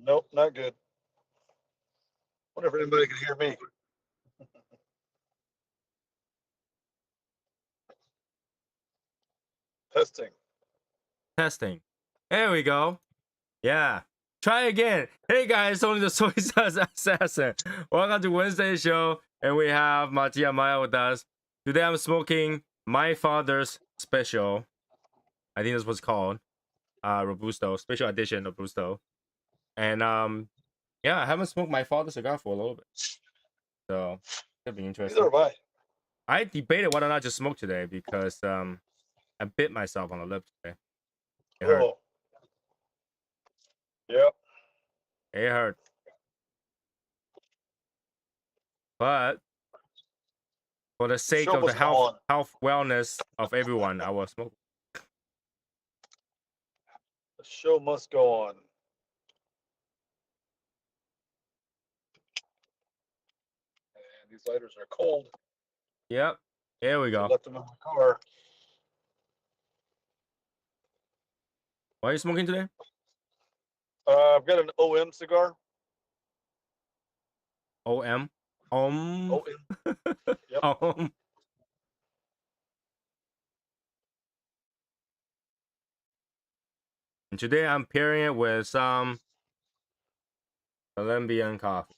Nope, not good. Wonder if anybody can hear me. Testing. Testing. There we go. Yeah. Try again. Hey guys, only the Soy Sauce Assassin. Welcome to Wednesday's show, and we have Matia Maya with us. Today I'm smoking my father's special. I think that's what's called. Robusto, special edition of Robusto. And yeah, I haven't smoked my father's cigar for a little bit. So it'll be interesting. Neither have I. I debated whether or not to smoke today because I bit myself on the lip today. It hurt. Oh. Yep. It hurt. But for the sake Show of the must go on. health wellness of everyone, I will smoke. The show must go on. And these lighters are cold. Yep. There we I go. left them in my car. What are you smoking today? I've got an OM cigar. OM? OM. Yep. And today I'm pairing it with some Colombian coffee.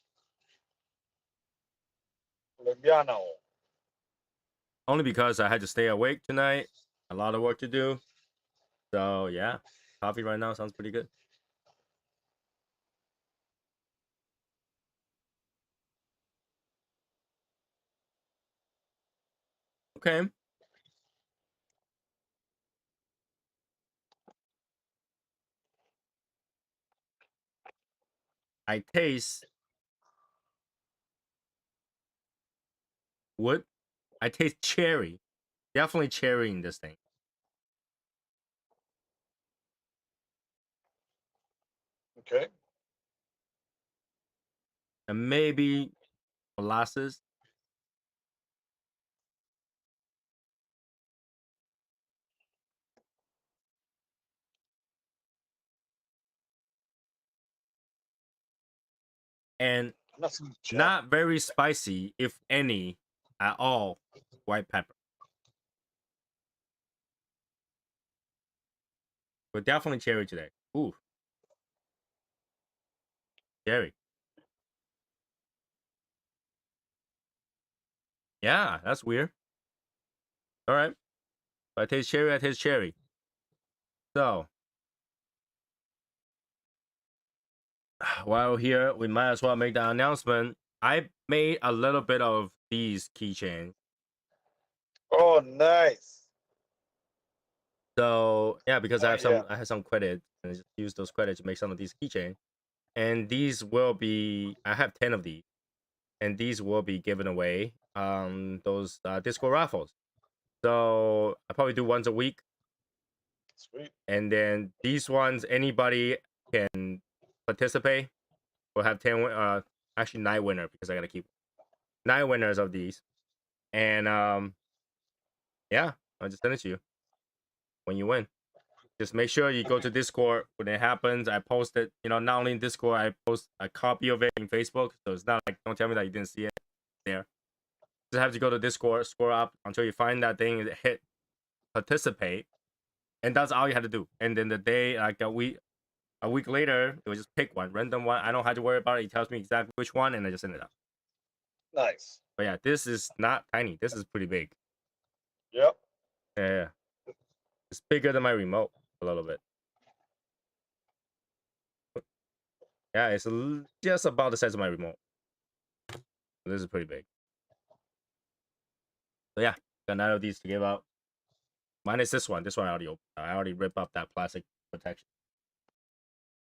Colombiano. Only because I had to stay awake tonight. A lot of work to do. So yeah, coffee right now sounds pretty good. Okay. I taste wood. I taste cherry. Definitely cherry in this thing. Okay. And maybe molasses. And not very spicy, if any, at all, white pepper. But definitely cherry today. Ooh. Cherry. Yeah, that's weird. All right. If I taste cherry, I taste cherry. So, while here, we might as well make the announcement. I made a little bit of these keychains. Oh, nice. So yeah, because I have some credit, and I just use those credits to make some of these keychains. And these will be, I have 10 of these, and these will be given away. Those Discord raffles. So I probably do once a week. Sweet. And then these ones, anybody can participate. We'll have 10, actually 9 winners because I gotta keep 9 winners of these. And yeah, I'll just send it to you when you win. Just make sure you go to Discord when it happens. I post it, not only in Discord, I post a copy of it in Facebook. So it's not like, don't tell me that you didn't see it there. Just have to go to Discord, scroll up until you find that thing, and hit participate. And that's all you have to do. And then the day, like a week later, it will just pick one, random one. I don't have to worry about it. It tells me exactly which one, and I just send it out. Nice. But yeah, this is not tiny. This is pretty big. Yep. Yeah. It's bigger than my remote a little bit. Yeah, it's just about the size of my remote. This is pretty big. So yeah, got 9 of these to give out. Minus this one. This one I already ripped up that plastic protection.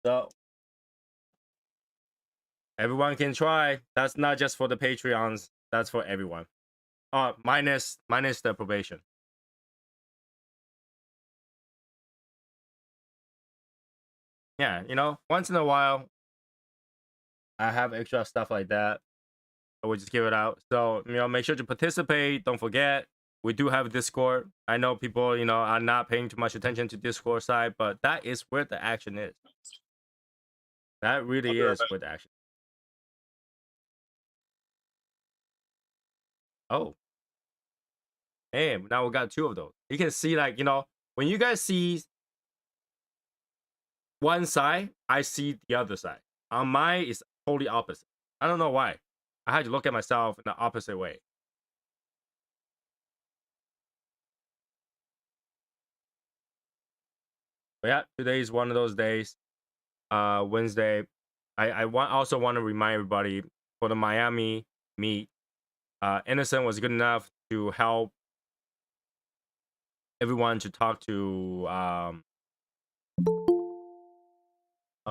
So everyone can try. That's not just for the Patreons. That's for everyone. Minus the probation. Yeah, once in a while, I have extra stuff like that. I would just give it out. So, make sure to participate. Don't forget, we do have Discord. I know people, are not paying too much attention to Discord side, but that is where the action is. That really I'll be right is back. with action. Oh, and now we got two of those. You can see, like, when you guys see one side, I see the other side. On mine is totally opposite. I don't know why. I had to look at myself in the opposite way. But yeah, today is one of those days. Wednesday. I also want to remind everybody for the Miami meet. Innocent was good enough to help everyone to talk to. Oh,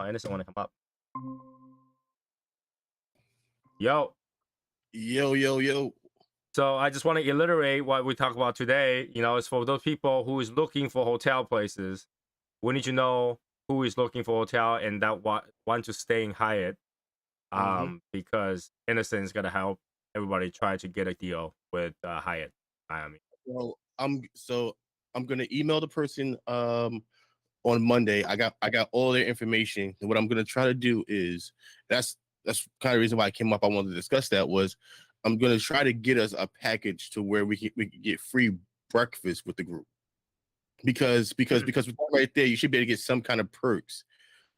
Innocent want to come up. Yo. Yo. So I just want to iterate what we talked about today. It's for those people who is looking for hotel places. We need to know who is looking for hotel and that want to stay in Hyatt. Because Innocent is gonna help everybody try to get a deal with Hyatt Miami. Well, I'm gonna email the person on Monday. I got all their information, and what I'm gonna try to do is that's kind of the reason why I came up. I wanted to discuss that was I'm gonna try to get us a package to where we can get free breakfast with the group because with that right there, you should be able to get some kind of perks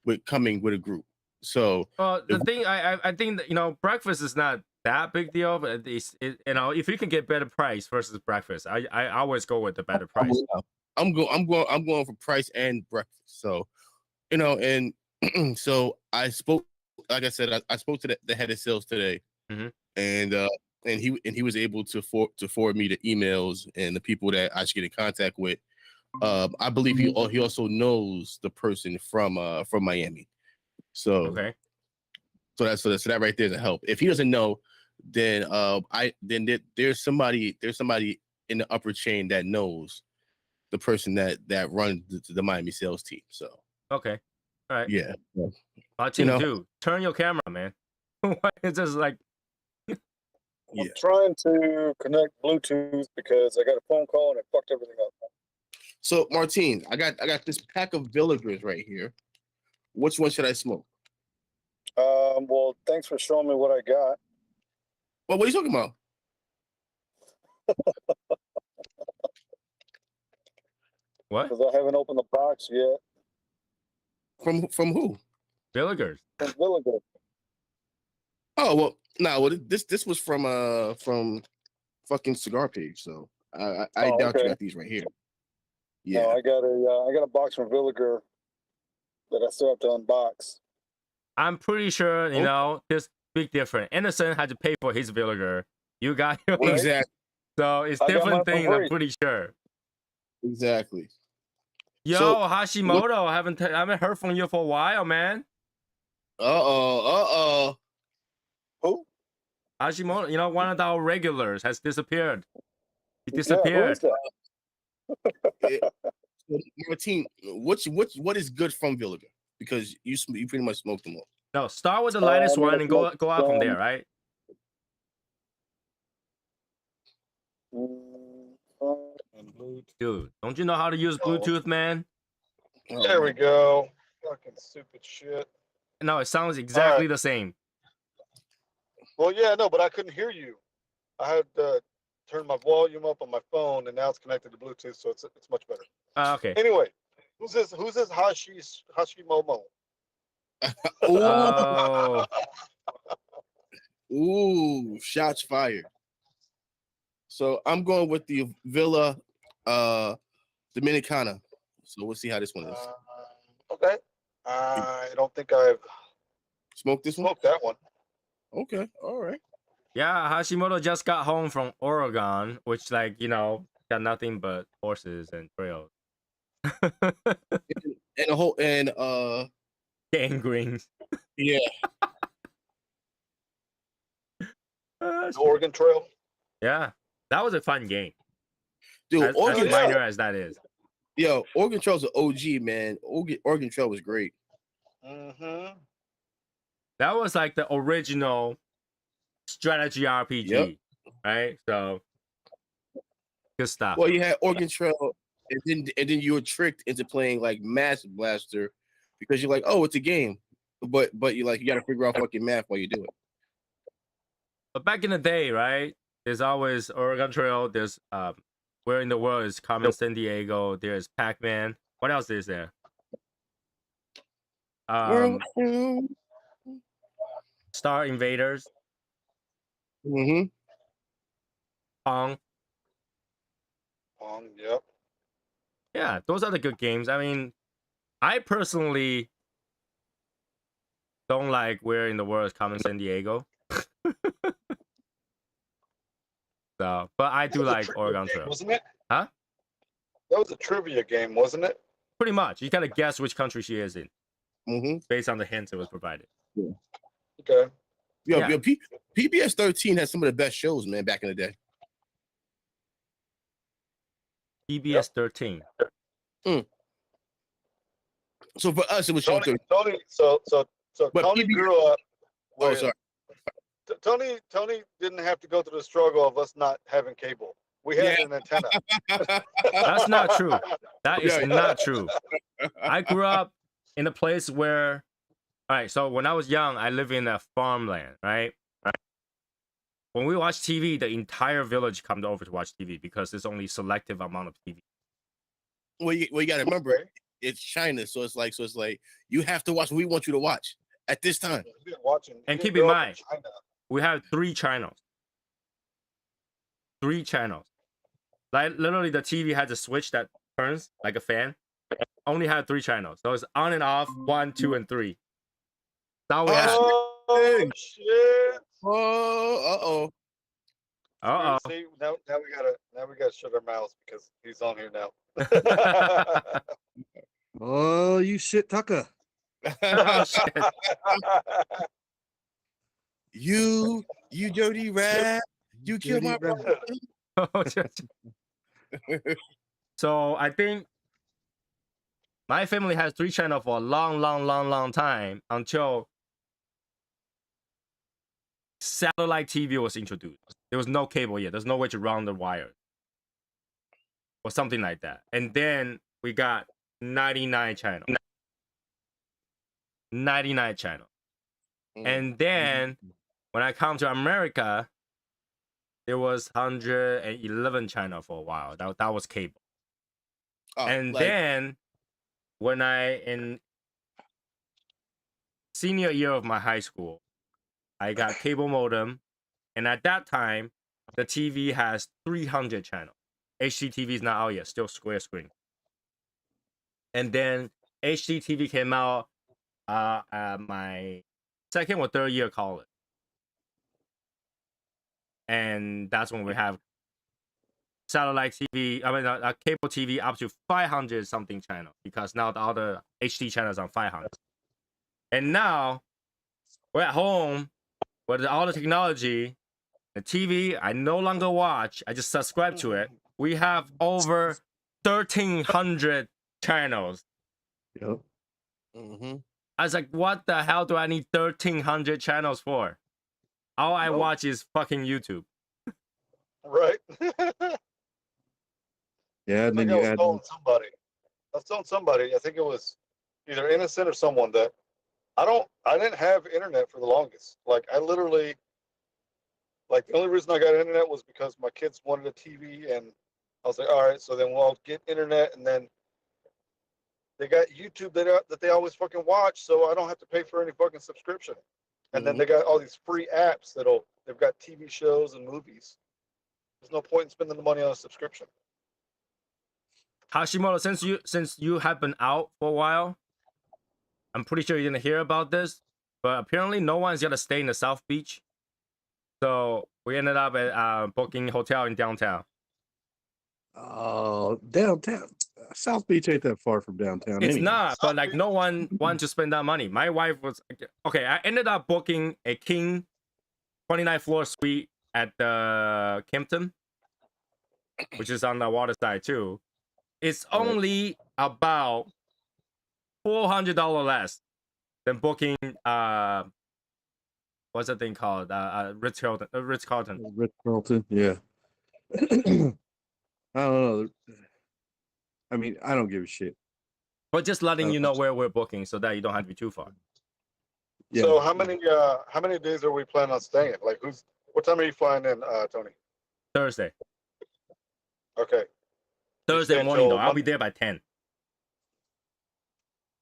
with coming with a group. So the thing I think that breakfast is not that big deal, but if you can get better price versus breakfast, I always go with the better price. I'm going for price and breakfast. So and so I spoke, like I said, I spoke to the head of sales today, and he was able to forward me the emails and the people that I should get in contact with. I believe he also knows the person from Miami. So okay. So that right there is a help. If he doesn't know, then there's somebody in the upper chain that knows the person that runs the Miami sales team. So okay, all right, yeah. Dude, turn your camera, man. It's just like I'm trying to connect Bluetooth because I got a phone call and it fucked everything up. So Martine, I got this pack of Villigers right here. Which one should I smoke? Well, thanks for showing me what I got. Well, what are you talking about? what? Because I haven't opened the box yet. From who? Villigers. From Villiger. Oh well, no. Well, this was from fucking Cigar Page. So I doubt you got these right here. Yeah, no, I got a box from Villiger that I still have to unbox. I'm pretty sure there's big difference. Innocent had to pay for his Villiger. You got yours. Exactly. So it's different things. I'm pretty sure. Exactly. Yo, so, Hashimoto, I haven't heard from you for a while, man. Who? Hashimoto, one of our regulars has disappeared. He disappeared. Yeah, who is that? Martine, what is good from Villiger? Because you pretty much smoked them all. No, start with the lightest one and go out from there, right? Dude, don't you know how to use Bluetooth, man? There we go. Fucking stupid shit. No, it sounds exactly the same. Well, yeah, no, but I couldn't hear you. I had turned my volume up on my phone, and now it's connected to Bluetooth, so it's much better. Okay. Anyway, who's this Hashimomo? Oh. Ooh, shots fired. So I'm going with the Villa Dominicana. So we'll see how this one is. Okay. I don't think I've smoked that one. Okay, all right. Yeah, Hashimoto just got home from Oregon, which got nothing but horses and trails. and gangrene. Yeah. The Oregon Trail. Yeah, that was a fun game. Dude, as minor as that is. Yo, Oregon Trail's an OG, man. Oregon Trail was great. That was like the original strategy RPG, right? So good stuff. Well, you had Oregon Trail, and then you were tricked into playing like Mass Blaster because you're like, oh, it's a game. but you got to figure out fucking math while you do it. But back in the day, right? There's always Oregon Trail. There's Where in the World is Carmen San Diego. There's Pac-Man. What else is there? Star Invaders. Mm-hmm. Pong. Yep. Yeah, those are the good games. I mean, I personally don't like Where in the World is Carmen San Diego. So, but I do like Oregon Trail. Wasn't it? Huh? That was a trivia game, wasn't it? Pretty much. You gotta guess which country she is in based on the hints it was provided. Yeah. Okay. Yo, PBS 13 had some of the best shows, man, back in the day. PBS 13. So for us, it was show 13. Tony, so Tony grew up. Oh, sorry. Tony didn't have to go through the struggle of us not having cable. We had an antenna. That's not true. That is not true. I grew up in a place where, all right, so when I was young, I lived in a farmland, right? When we watch TV, the entire village comes over to watch TV because there's only selective amount of TV. Well, you got to remember, it's China, so it's like you have to watch what we want you to watch at this time. And keep in mind, we have 3 channels. 3 channels. Like literally, the TV has a switch that turns like a fan. Only had 3 channels, so it's on and off 1, 2, and 3. That's all we had. Oh shit! Oh, See, now we gotta shut our mouths because he's on here now. Oh, you shit, Tucker. Oh, shit. You dirty rat! You killed my brother. So I think my family has 3 channels for a long time until satellite TV was introduced. There was no cable yet. There's no way to run the wire or something like that. And then we got 99 channels. 99 channels. And then when I come to America, there was 111 channels for a while. That was cable. And then when in senior year of my high school, I got cable modem, and at that time, the TV has 300 channels. HDTV is not out yet, still square screen. And then HDTV came out at my 2nd or 3rd year college. And that's when we have satellite TV, cable TV up to 500 something channels, because now all the HD channels are 500. And now we're at home with all the technology, the TV I no longer watch, I just subscribe to it. We have over 1,300 channels. Yep. I was like, what the hell do I need 1,300 channels for? All I watch is fucking YouTube. Right. Yeah, and then I you was add. telling somebody. I was telling somebody. I think it was either Innocent or someone that I didn't have internet for the longest. Like I literally, like the only reason I got internet was because my kids wanted a TV, and I was like, all right, so then we'll get internet, and then they got YouTube that they always fucking watch, so I don't have to pay for any fucking subscription. And then they got all these free apps they've got TV shows and movies. There's no point in spending the money on a subscription. Hashimoto, since you have been out for a while, I'm pretty sure you didn't hear about this, but apparently no one's gonna stay in the South Beach. So we ended up at booking hotel in downtown. Oh, downtown. South Beach ain't that far from downtown. It's anyway. not, but like no one wanted to spend that money. My wife was okay. I ended up booking a king 29th floor suite at the Kimpton, which is on the water side too. It's only about $400 less than booking what's that thing called? Ritz-Carlton. Ritz-Carlton, yeah. I don't know. I mean, I don't give a shit. But just letting you know where we're booking so that you don't have to be too far. Yeah. So how many days are we planning on staying? Like what time are you flying in, Tony? Thursday. Okay. Thursday stay morning until though. I'll be Monday? there by 10.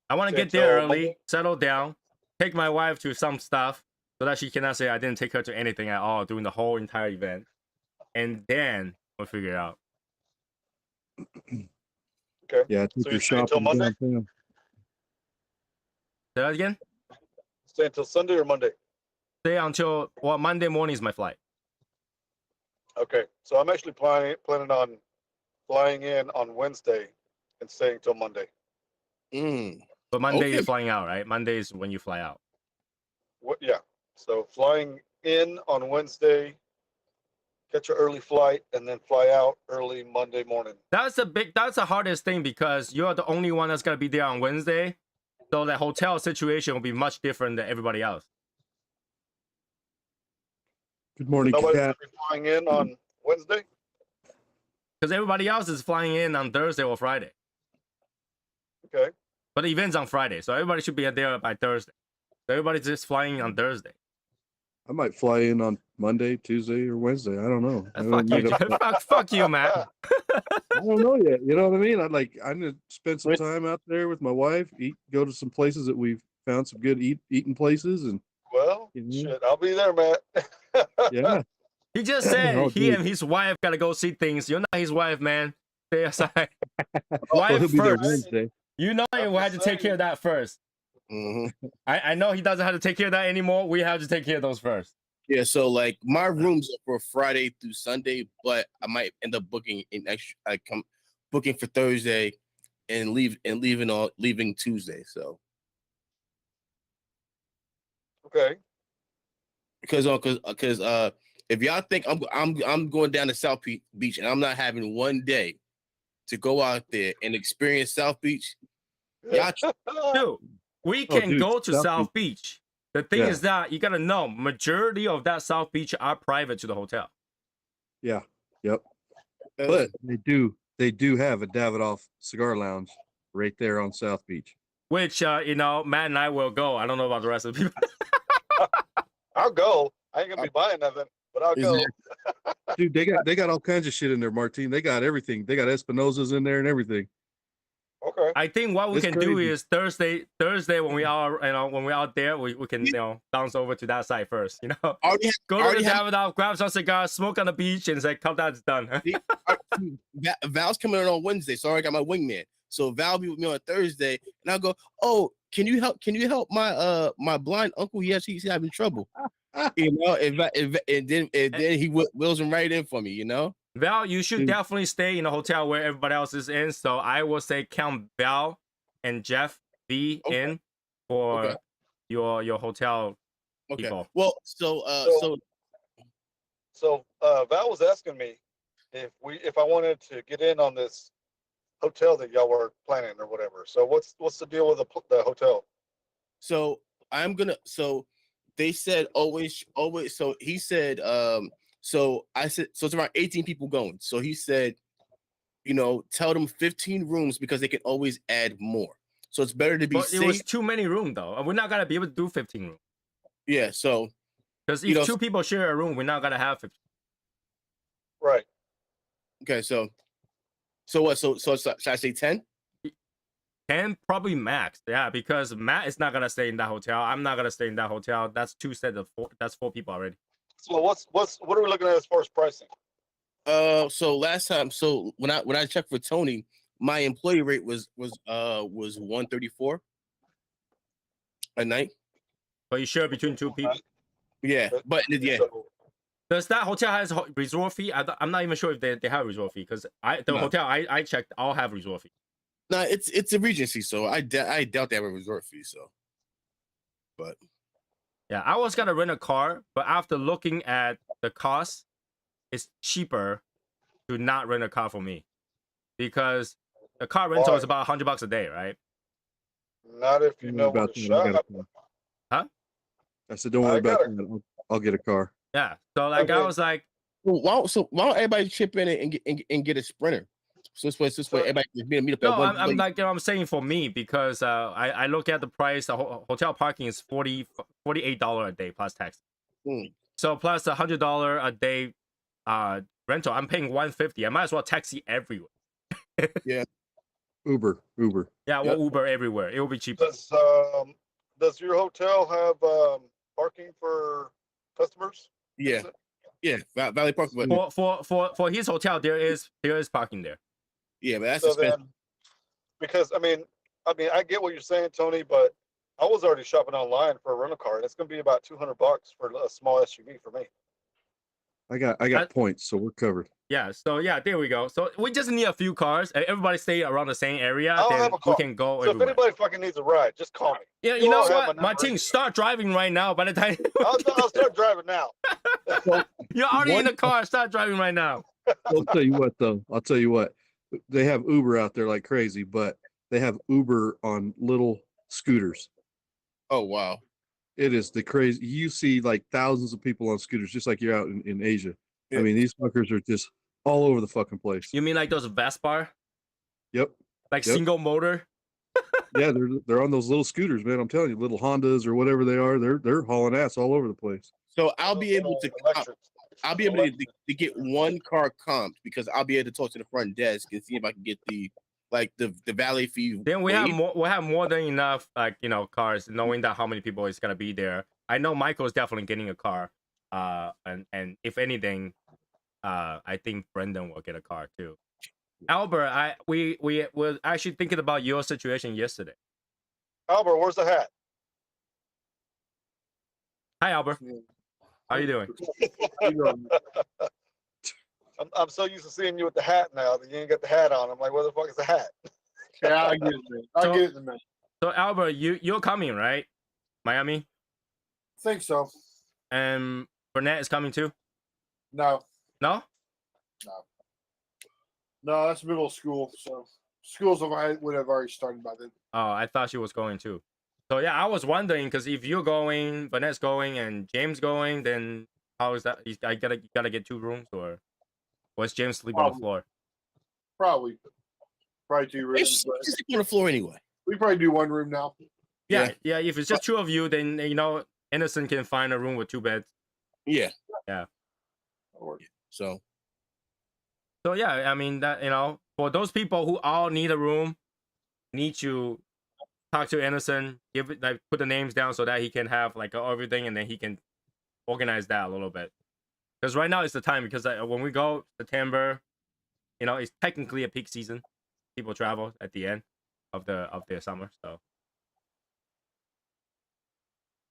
I want to Stay get there until early, Monday? settle down, take my wife to some stuff so that she cannot say I didn't take her to anything at all during the whole entire event. And then we'll figure it out. Okay. Yeah, I took So her you stay until shopping Monday? downtown. Say that again? Stay until Sunday or Monday? Stay until Monday morning is my flight. Okay. So I'm actually planning on flying in on Wednesday and staying till Monday. But Monday Okay. you're flying out, right? Monday is when you fly out. Yeah. So flying in on Wednesday, catch an early flight, and then fly out early Monday morning. That's the hardest thing because you're the only one that's gonna be there on Wednesday. So the hotel situation will be much different than everybody else. Good morning, Nobody's Kat. gonna be flying in on Wednesday? Because everybody else is flying in on Thursday or Friday. Okay. But the event's on Friday, so everybody should be there by Thursday. So everybody's just flying on Thursday. I might fly in on Monday, Tuesday, or Wednesday. I don't know. I Fuck haven't you, made up- fuck you, Matt. I don't know yet. You know what I mean? I'm gonna spend some time out there with my wife, go to some places that we've found some good eating places, and Well, shit, I'll be there, Matt. yeah. He just said Oh, he dude. and his wife gotta go see things. You're not his wife, man. Stay aside. Well, he'll Wife be there first. Wednesday. You know I'm you had to just take care of saying. that first. I know he doesn't have to take care of that anymore. We have to take care of those first. Yeah, so like my rooms are for Friday through Sunday, but I might end up booking booking for Thursday and leaving Tuesday. So Okay. because if y'all think I'm going down to South Beach and I'm not having one day to go out there and experience South Beach, y'all Dude, we Oh, can dude, go to South South Beach. The thing Yeah. is that you gotta know majority of that South Beach are private to the hotel. Yeah. Yep. But they do have a Davidoff cigar lounge right there on South Beach. Which Matt and I will go. I don't know about the rest of the people. I'll go. I ain't gonna be buying nothing, but I'll go. Dude, they got all kinds of shit in there, Martine. They got everything. They got Espinosas in there and everything. Okay. I think what we It's can do crazy. is Thursday when we are when we're out there, we can bounce over to that side first. Go to the Davidoff, grab some cigars, smoke on the beach, and say, "Come down, it's done." Val's coming in on Wednesday, so I already got my wingman. So Val be with me on Thursday, and I'll go, "Oh, can you help my my blind uncle? He's having trouble." And then he wheels him right in for me. Val, you should Dude. definitely stay in a hotel where everybody else is in. So I will say count Val and Jeff B in for your hotel Okay. people. Well, so Val was asking me if I wanted to get in on this hotel that y'all were planning or whatever. So what's the deal with the hotel? So they said always. So he said, so I said, so it's around 18 people going. So he said, tell them 15 rooms because they can always add more. So it's better to be But safe. it was too many rooms though. We're not gonna be able to do 15 rooms. Yeah. So because if two people share a room, we're not gonna have 15. Right. Okay. So what? So should I say 10? 10 probably max. Yeah, because Matt is not gonna stay in that hotel. I'm not gonna stay in that hotel. That's two sets of four. That's 4 people already. So what are we looking at as far as pricing? So last time, so when I checked for Tony, my employee rate was 134 a night. But you share between 2 people. Yeah, but yeah. Does that hotel has a resort fee? I'm not even sure if they have a resort fee because hotel I checked all have resort fee. No, it's a Regency, so I doubt they have a resort fee. So, but yeah, I was gonna rent a car, but after looking at the cost, it's cheaper to not rent a car for me because the car rental is about $100 a day, right? Not if you know where to shop. Huh? I said, don't worry about that. I'll get a car. Yeah. So I was like, why don't everybody chip in and get a Sprinter? This way. Everybody just meet up No, at one I'm place. like I'm saying for me because I look at the price. The hotel parking is $48 a day plus tax. So plus $100 a day rental. I'm paying $150. I might as well taxi everywhere. Yeah. Uber. Yeah, well, Uber everywhere. It will be cheaper. Does your hotel have parking for customers? Yeah. Yeah. Valley Park. But For his hotel, there is parking there. yeah, but that's So expensive. then, because I mean, I get what you're saying, Tony, but I was already shopping online for a rental car, and it's going to be about $200 for a small SUV for me. I got points, so we're covered. Yeah, so yeah, there we go. So we just need a few cars, and everybody stay around the same area. I'll Then have a we car. can go So if everywhere. anybody fucking needs a ride, just call me. Yeah, You you know all have what, my number. Martin, start driving right now. By the time I'll start driving now. you're already in the car, start driving right now. I'll tell you what, though. They have Uber out there like crazy, but they have Uber on little scooters. Oh wow. It is the crazy. You see like thousands of people on scooters, just like you're out in Asia. Yeah. I mean, these fuckers are just all over the fucking place. You mean like those Vespa? Yep. Like Yep. single motor? Yeah, they're on those little scooters, man. I'm telling you, little Hondas or whatever they are. They're hauling ass all over the place. So I'll be able to Electric. I'll be able to get one car comped because I'll be able to talk to the front desk and see if I can get the valet fee. Then we waived. have more than enough cars, knowing that how many people is gonna be there. I know Michael's definitely getting a car. And if anything, I think Brendan will get a car too. Albert, we were actually thinking about your situation yesterday. Albert, where's the hat? Hi Albert. How you doing? I'm so used to seeing you with the hat now that you ain't got the hat on. I'm like, where the fuck is the hat? Yeah, I get it, man. I So- get it, man. So Albert, you're coming, right? Miami? Think so. And Burnett is coming too? No, No? no, that's middle school. So schools would have already started by then. Oh, I thought she was going too. So yeah, I was wondering because if you're going, Burnett's going, and James going, then how is that? You gotta get 2 rooms, or was James sleep on the floor? Probably 2 They rooms. just But sit on the floor anyway. we probably do 1 room now. Yeah. If it's just 2 of you, then Innocent can find a room with 2 beds. Yeah. Yeah. So So yeah, I mean that for those people who all need a room, need to talk to Innocent, put the names down so that he can have everything, and then he can organize that a little bit. Because right now it's the time, because when we go September, it's technically a peak season. People travel at the end of their summer. So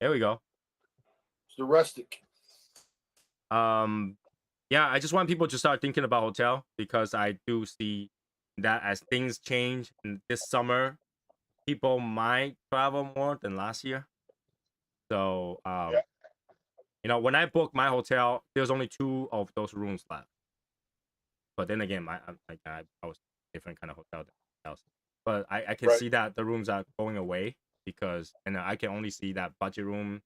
there we go. It's the rustic. Yeah, I just want people to start thinking about hotel, because I do see that as things change in this summer, people might travel more than last year. So when I booked my hotel, there's only 2 of those rooms left. But then again, I was different kind of hotel than else. But I can see that the rooms are going away, because I can only see that budget room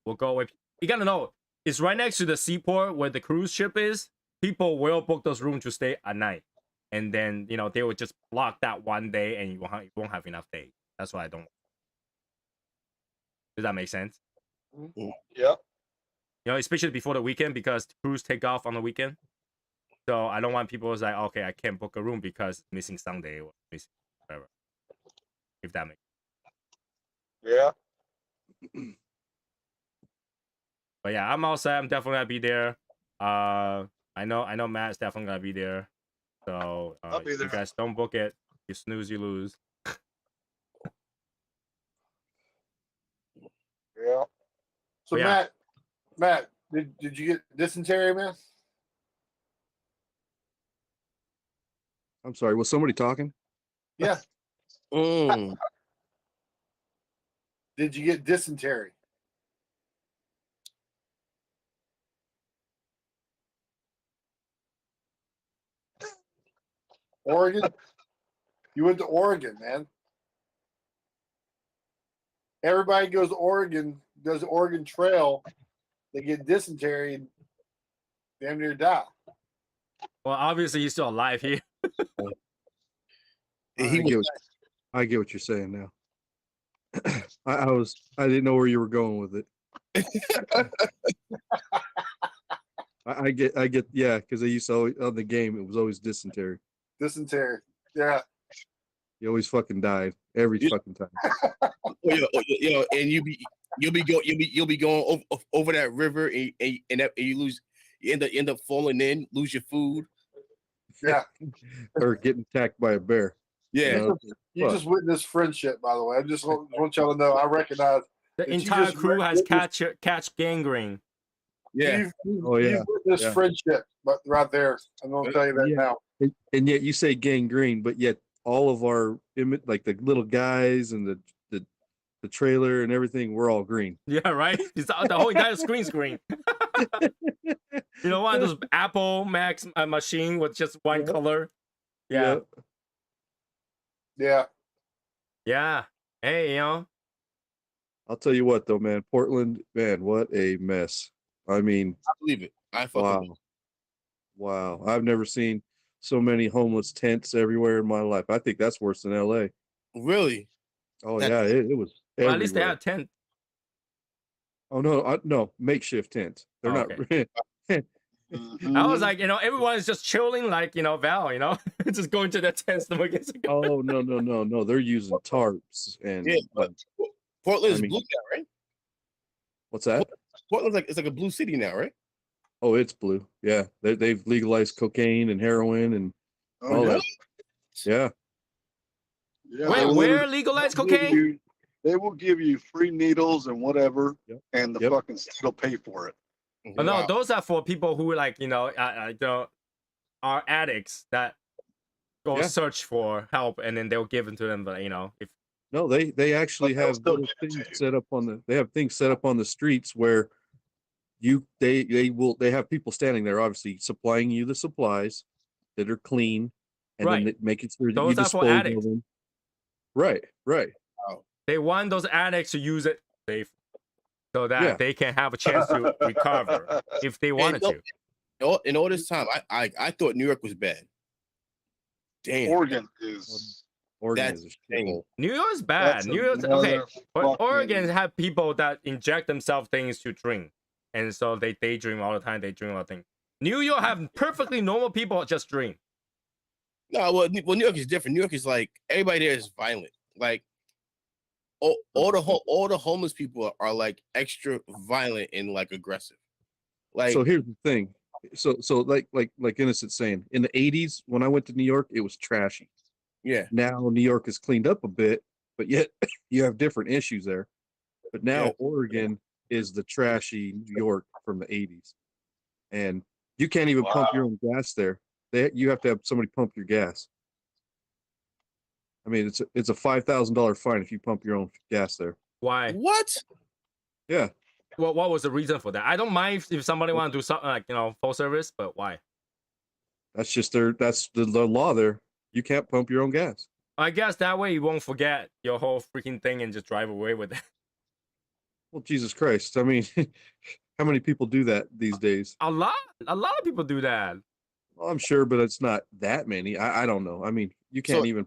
will go away. You gotta know, it's right next to the seaport where the cruise ship is. People will book those rooms to stay at night, and then they will just block that one day, and you won't have enough days. That's why I don't. Does that make sense? Yeah. Especially before the weekend, because cruise take off on the weekend. So I don't want people who's like, okay, I can't book a room because it's missing Sunday or missing whatever. If that makes Yeah. But yeah, I'm all set. I'm definitely gonna be there. I know Matt's definitely gonna be there. So I'll be there. you guys don't book it. You snooze, you lose. Yeah. So Yeah. Matt, did you get dysentery, man? I'm sorry. Was somebody talking? Yeah. mm, Did you get dysentery? Oregon? You went to Oregon, man. Everybody goes to Oregon, does the Oregon Trail. They get dysentery and damn near die. Well, obviously he's still alive here. He was I get what you're saying now. I didn't know where you were going with it. I get, yeah, because they used to always, on the game, it was always dysentery. Dysentery. Yeah. You always fucking died every Yeah. fucking time. and you'll be going over that river and you end up falling in, lose your food. Yeah. Or getting attacked by a bear. Yeah. You know? You just witnessed friendship, by the way. I just want y'all to know. I recognize The that you entire just crew has witnessed- catch gangrene. Yeah. Oh, yeah. You've witnessed Yeah. friendship, but right there. I'm gonna tell you that Yeah. now. And yet you say gangrene, but yet all of our like the little guys and the trailer and everything, we're all green. Yeah, right. It's the whole entire screen. You know, one of those Apple Max machine with just one color. Yeah. Yeah. Yeah. Hey, you know. I'll tell you what though, man, Portland, man, what a mess. I mean, I believe it. I fucking wow. I've never seen so many homeless tents everywhere in my life. I think that's worse than LA. really. Oh That- yeah, it was Well, at least they everywhere. have tent. Oh no, no, makeshift tents. They're Oh, not. I was like, you know, everyone is just chilling, like, you know, Val, you know, just going to their tents to make it. Oh no. They're using tarps and Yeah, but Portland's I mean- blue now, right? what's that? Portland's like it's like a blue city now, right? Oh, it's blue. Yeah, they've legalized cocaine and heroin and all that. Yeah. Yeah, Wait, they will where literally- legalized they'll give cocaine? you- They will give you free needles and whatever, Yep. and the Yep. fucking state will pay for it. Oh, no, Wow. those are for people who, like, you know, are addicts that go Yeah. search for help, and then they'll give it to them. But, you know, if No, they actually But they'll have still little give it to things you. set up on the. They have things set up on the streets where they have people standing there, obviously supplying you the supplies that are clean, and Right. then making sure that Those you are for dispose addicts. of them. Right. they want those addicts to use it safe, so that Yeah. they can have a chance to recover if they wanted no- to. In all this time, I thought New York was bad. Damn. Oregon is Oregon That's is a insane. shithole. New York's bad. that's New York's okay. But motherfucking- Oregon have people that inject themselves things to drink, and so they daydream all the time. They drink all the thing. New York have perfectly normal people just drink. No, well, New York is different. New York is like everybody there is violent. Like all the homeless people are like extra violent and like aggressive. Like So here's the thing. So like Innocent saying, in the 80s when I went to New York, it was trashy. yeah, Now New York is cleaned up a bit, but yet you have different issues there. But now Yeah. Oregon is the trashy New York from the 80s. And you can't even pump your own gas there. You have to have somebody pump your gas. I mean, it's a $5,000 fine if you pump your own gas there. Why? what? Yeah. Well, what was the reason for that? I don't mind if somebody want to do something like, you know, full service, but why? That's just that's the law there. You can't pump your own gas. I guess that way you won't forget your whole freaking thing and just drive away with it. Well, Jesus Christ. I mean, how many people do that these days? A lot of people do that. Well, I'm sure, but it's not that many. I don't know. I mean, you can't So- even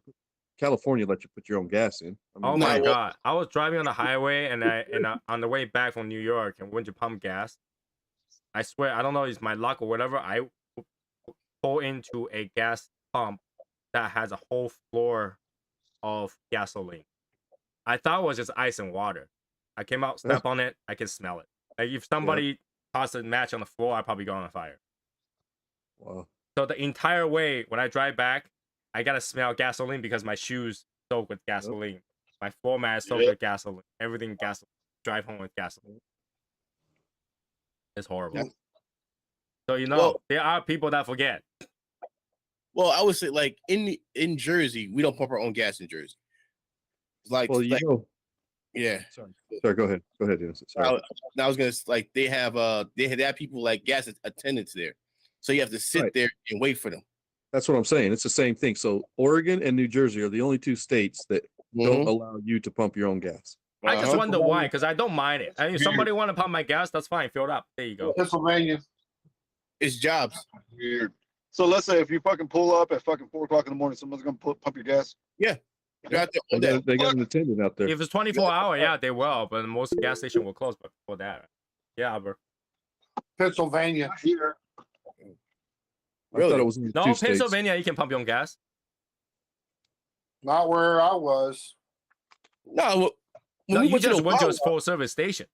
California let you put your own gas in. I mean, Oh No, my well- god! I was driving on the highway and on the way back from New York and went to pump gas. I swear, I don't know, it's my luck or whatever. I pull into a gas pump that has a whole floor of gasoline. I thought it was just ice and water. I came out, step on it, I can smell it. Like if somebody tossed a match on the floor, I'd probably go on fire. wow. So the entire way when I drive back, I gotta smell gasoline because my shoes soak with gasoline. My floor mat is soaked Yep. with gasoline. Everything gasoline. Drive home with gasoline. It's horrible. Yeah. So you know, Well- there are people that forget. Well, I would say like in Jersey, we don't pump our own gas in Jersey. Like, Well, you like know. yeah. Sorry, go ahead. Go ahead, Innocent. Sorry. I was gonna like they had people like gas attendants there, so you have to sit Right. there and wait for them. That's what I'm saying. It's the same thing. So Oregon and New Jersey are the only two states that don't Mhm. allow you to pump your own gas. I just Uh-huh. wonder why, because I don't mind it. I mean, if somebody want to pump my gas, that's fine. Fill it up. There you go. Pennsylvania. It's jobs. Weird. So let's say if you fucking pull up at fucking 4 o'clock in the morning, someone's gonna pump your gas. They're out there all They day. got, they got an attendant out there. If it's 24 hour, yeah, they will. But most gas station will close before that. Yeah, bro. Pennsylvania. Here. I thought it was in No, two states. Pennsylvania, you can pump your own gas. Not where I was. No, when No, we you went to just the went to a Wawa- full service station.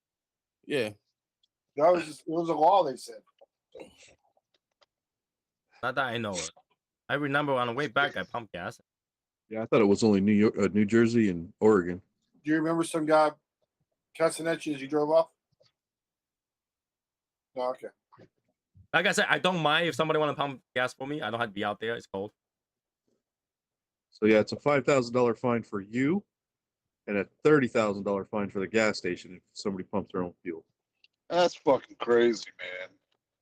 Yeah. That was just, it was a law, they said. Not that I know it. I remember on the way back, I pumped gas. Yeah, I thought it was only New York, New Jersey, and Oregon. Do you remember some guy cussing at you as you drove off? No, okay. Like I said, I don't mind if somebody want to pump gas for me. I don't have to be out there. It's cold. So yeah, it's a $5,000 fine for you, and a $30,000 fine for the gas station if somebody pumps their own fuel. That's fucking crazy, man.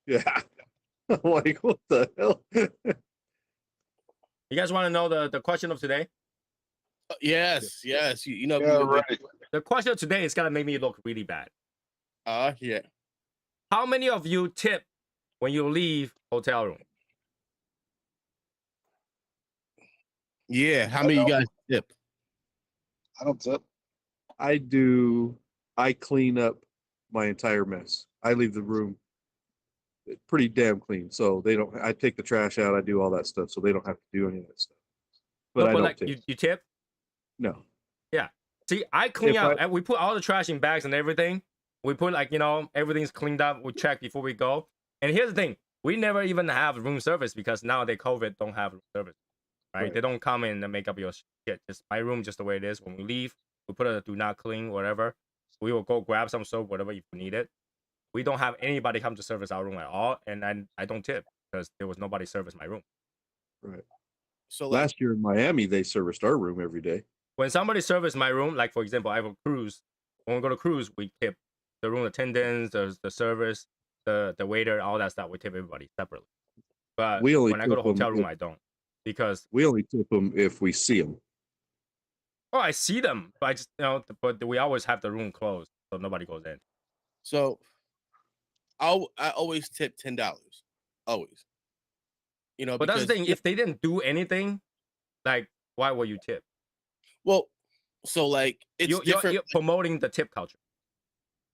Yeah, I'm like, what the hell? You guys want to know the question of today? Yes. You know. Yeah, right. The question of today is gonna make me look really bad. Yeah. How many of you tip when you leave hotel room? Yeah. How many of you guys tip? I don't tip. I do. I clean up my entire mess. I leave the room pretty damn clean, so they don't. I take the trash out. I do all that stuff, so they don't have to do any of that stuff. But I don't like tip. you tip? No. See, I clean If out. And we put all the trash in bags and everything. We put everything's cleaned up. We check before we go. And here's the thing: we never even have room service because nowadays COVID don't have room service, right? They don't come in and make up your shit. Just my room, just the way it is. When we leave, we put a do not clean, whatever. We will go grab some soap, whatever if you need it. We don't have anybody come to service our room at all, and I don't tip because there was nobody service my room. Right. So Last year in Miami, they serviced our room every day. When somebody service my room, like for example, I have a cruise. When we go to cruise, we tip the room attendants, the service, the waiter, all that stuff. We tip everybody separately. But We only when I go to tip 'em hotel room, if- I don't because We only tip them if we see them. I see them, but I just but we always have the room closed, so nobody goes in. So I always tip $10. Always. But that's the thing. If they didn't do anything, like why would you tip? Well, so like it's different. You're promoting the tip culture.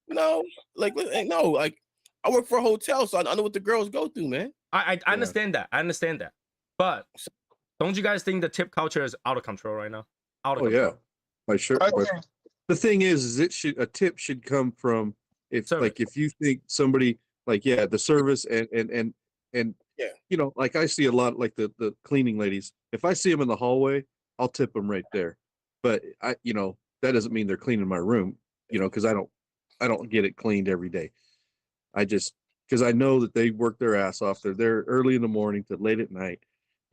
No, like I work for a hotel, so I know what the girls go through, man. I understand that. I understand that. But don't you guys think the tip culture is out of control right now? Out of Oh control. yeah, my shirt. The thing is a tip should come from Service. if you think somebody the service and Yeah. like I see a lot like the cleaning ladies. If I see them in the hallway, I'll tip them right there. But that doesn't mean they're cleaning my room, because I don't get it cleaned every day. I just because I know that they work their ass off. They're there early in the morning to late at night.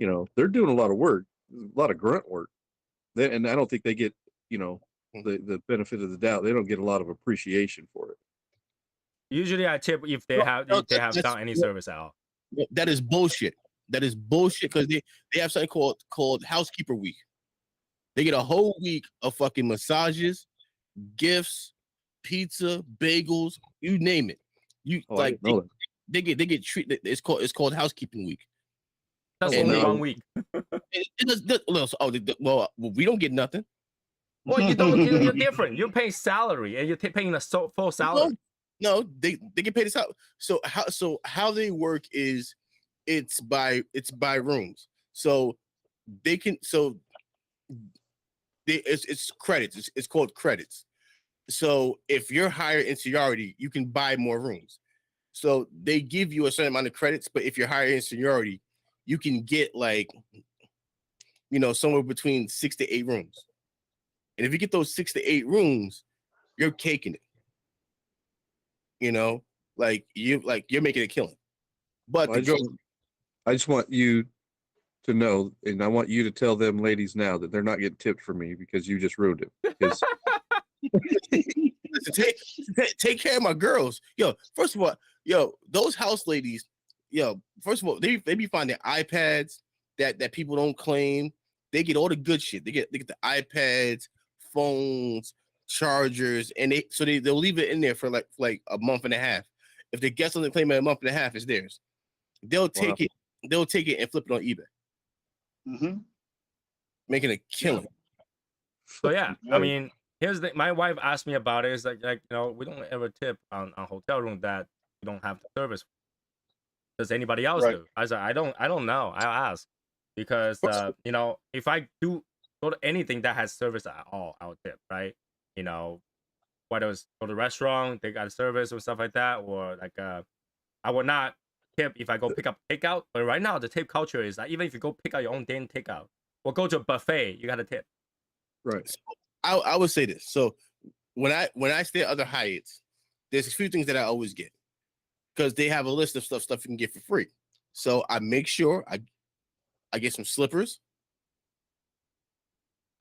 They're doing a lot of work, a lot of grunt work. And I don't think they get the benefit of the doubt. They don't get a lot of appreciation for it. Usually I tip if they have done any service at all. That is bullshit. That is bullshit because they have something called housekeeper week. They get a whole week of fucking massages, gifts, pizza, bagels, you name it. They get treated. It's called housekeeping week. That's And only they- 1 week. Well, we don't get nothing. Well, you don't. You're different. You're paying salary, and you're paying a full salary. No, they get paid this out. So how they work is it's by rooms. So it's credits. It's called credits. So if you're higher in seniority, you can buy more rooms. So they give you a certain amount of credits, but if you're higher in seniority, you can get somewhere between 6 to 8 rooms. And if you get those 6 to 8 rooms, you're caking it. You're making a killing. But I just want you to know, and I want you to tell them ladies now that they're not getting tipped for me because you just ruined it. Because take care of my girls. First of all, those house ladies, first of all, they be finding iPads that people don't claim. They get all the good shit. They get the iPads, phones, chargers, and they'll leave it in there for like a month and a half. If the guest doesn't claim it a month and a half, it's theirs. They'll take it they'll take it and flip it on eBay, Mm-hmm. making a killing. So yeah, I Right. mean, here's the my wife asked me about it. It's like we don't ever tip on hotel room that we don't have the service. Does anybody else Right. do? I said I don't know. I'll ask because if I do go to anything that has service at all, I'll tip, right? Whether it's go to the restaurant, they got a service or stuff like that, or like I would not tip if I go pick up takeout. But right now the tip culture is that even if you go pick out your own damn takeout or go to a buffet, you got to tip. Right. I would say this. So when I stay at other Hyatts, there's a few things that I always get because they have a list of stuff you can get for free. So I make sure I get some slippers.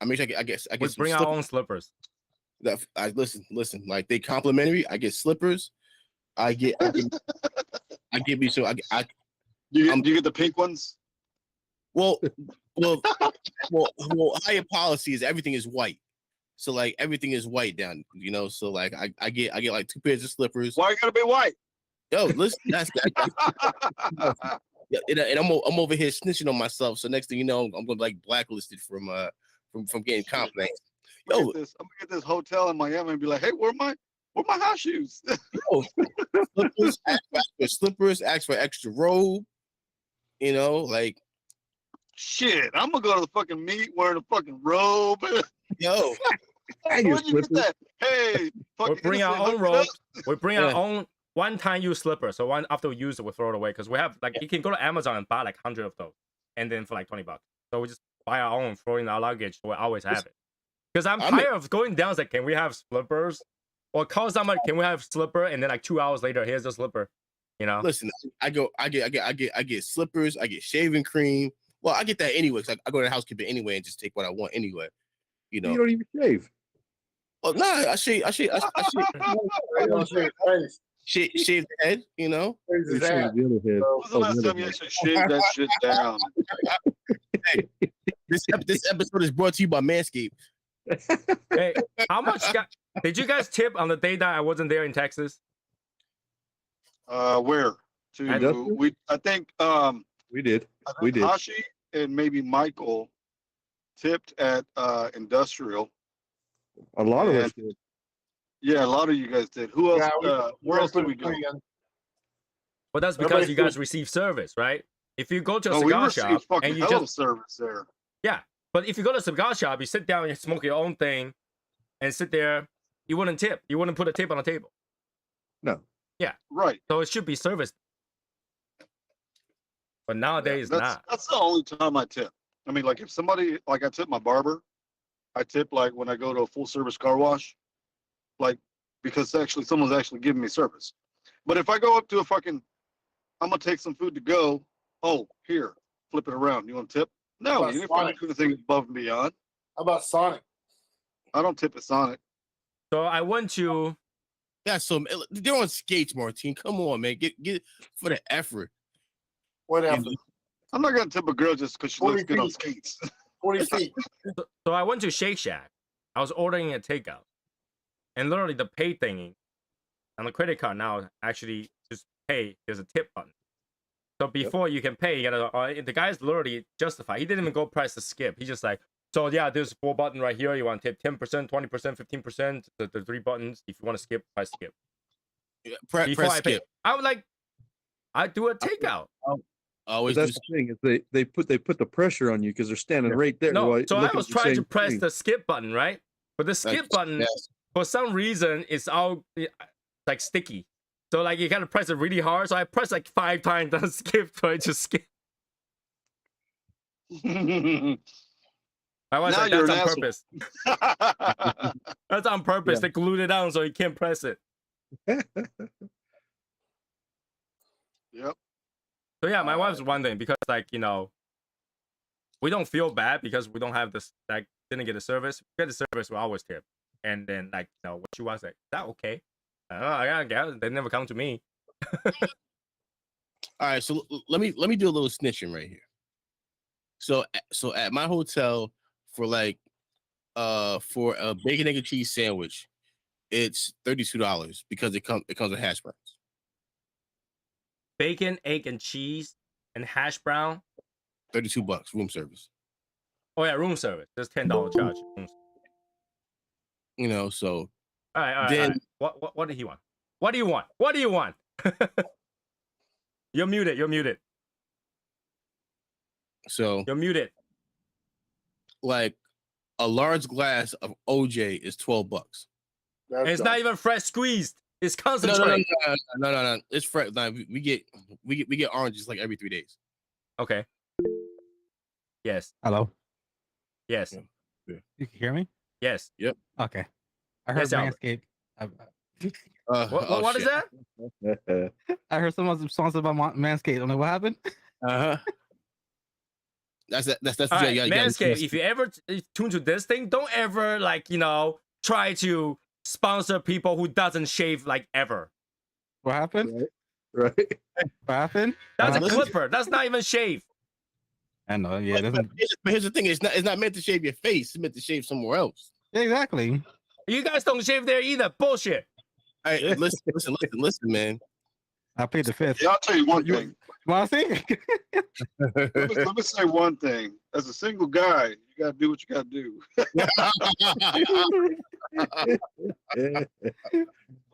I make sure I get We some bring our slippers. own slippers. That I listen, like they complimentary. I get slippers. I get me so I Do you get the pink ones? well Hyatt policy is everything is white. So like everything is white down, So like I get like 2 pairs of slippers. Why you gotta be white? Yo, listen, that's yeah, and I'm over here snitching on myself. So next thing you know, I'm gonna be like blacklisted from getting complaints. I'm Yo, gonna get this hotel in Miami and be like, hey, where my house shoes? yo, slippers, ask for extra robe. Like Shit, I'm gonna go to the fucking meet wearing a fucking robe. yo, And your Where'd you get slippers. that? Hey, We fucking bring our innocent, own hook it up. robes. We bring our Yeah. own one-time use slippers. So after we use it, we throw it away because we have you can go to Amazon and buy like 100 of those, and then for like $20. So we just buy our own, throw in our luggage. So we always have it. Because I'm tired of going down. It's like, can we have slippers? Or call somebody, can we have slipper? And then like 2 hours later, here's the slipper. Listen, I get slippers, I get shaving cream. Well, I get that anyway, because I go to the housekeeper anyway and just take what I want anyway. You don't even shave. Oh no, I shave I don't say face. shave the head, Face You is shave that. the other head. So, When's the last the other time you head. actually shaved that shit down? This episode is brought to you by Manscaped. Hey, how much did you guys tip on the day that I wasn't there in Texas? Where? Industrial? I think We did. I We think did. Hashi and maybe Michael tipped at Industrial. A lot of us And- did. Yeah, a lot of you guys did. Who else? Yeah, Where else did we put go? it in. But that's because Everybody you guys feels- receive service, right? If you go to a No, we cigar received shop fucking and you hell of just service there. but if you go to a cigar shop, you sit down and you smoke your own thing and sit there, you wouldn't tip. You wouldn't put a tip on the table. No. Right. So it should be service. But nowadays, not. That's the only time I tip. I mean, like if somebody, like I tip my barber, I tip like when I go to a full service car wash, like because actually someone's actually giving me service. But if I go up to a fucking, I'm gonna take some food to go. Oh, here, flip it around. You want to tip? No, That's you didn't fucking fine. do anything above and beyond. How about Sonic? I don't tip at Sonic. So I went to Yeah, so they're on skates, Martine. Come on, man. Get for the effort. Whatever. I'm not gonna tip a girl just because she 40 looks good on feet. skates. 40 feet. so I went to Shake Shack. I was ordering a takeout. And literally the pay thingy on the credit card now actually just pay. There's a tip button. So before you can pay, you gotta the guy's literally justified. He didn't even go press the skip. He's just like, so yeah, there's 4 buttons right here. You want to tip 10%, 20%, 15%. The 3 buttons. If you want to skip, press skip. Press Before I pay. skip. I was like, I do a takeout. Always But do that's the thing is they put the pressure on you because they're standing right there. No, while so I looking was at the trying to same press screen. the skip button, right? But the skip button, yes. for some reason, is all like sticky. So like you gotta press it really hard. So I pressed like 5 times on skip, so I just skip. I was Now like, you're that's on an purpose. That's on purpose. Yeah. They glued it down so you can't press it. Yep. So yeah, my wife's wondering because like we don't feel bad because we don't have this like didn't get a service. We get the service, we always tip. And then like what she was like, is that okay? I guess they never come to me. All right, so let me do a little snitching right here. So at my hotel for for a bacon, egg, and cheese sandwich, it's $32 because it comes with hash browns. Bacon, egg, and cheese, and hash brown. $32 room service. Oh yeah, room service. There's $10 charge. You know, so All right, all right, then all right. What did he want? What do you want? What do you want? You're muted. You're muted. so You're muted. like a large glass of OJ is $12. And That's it's not even fresh squeezed. It's No, concentrate. no. It's fresh. Like, we get oranges like every 3 days. Okay. Yes. Hello. Yes. Yeah. You can hear me? Yes. Okay. I heard Yes, Albert. Manscaped. What is that? I heard someone songs about Manscaped. I don't know what happened. Uh-huh. That's All right, Manscaped. If you ever tune to this thing, don't ever try to sponsor people who doesn't shave like ever. What happened? Right. What happened? That's a What happened? clipper. That's not even shave. I know. Yeah. But here's the thing: it's not meant to shave your face. It's meant to shave somewhere else. Exactly. You guys don't shave there either. Bullshit. Hey, listen, man. I paid the fifth. Yeah, I'll tell you one thing. Want to see? Let me say one thing. As a single guy, you got to do what you got to do.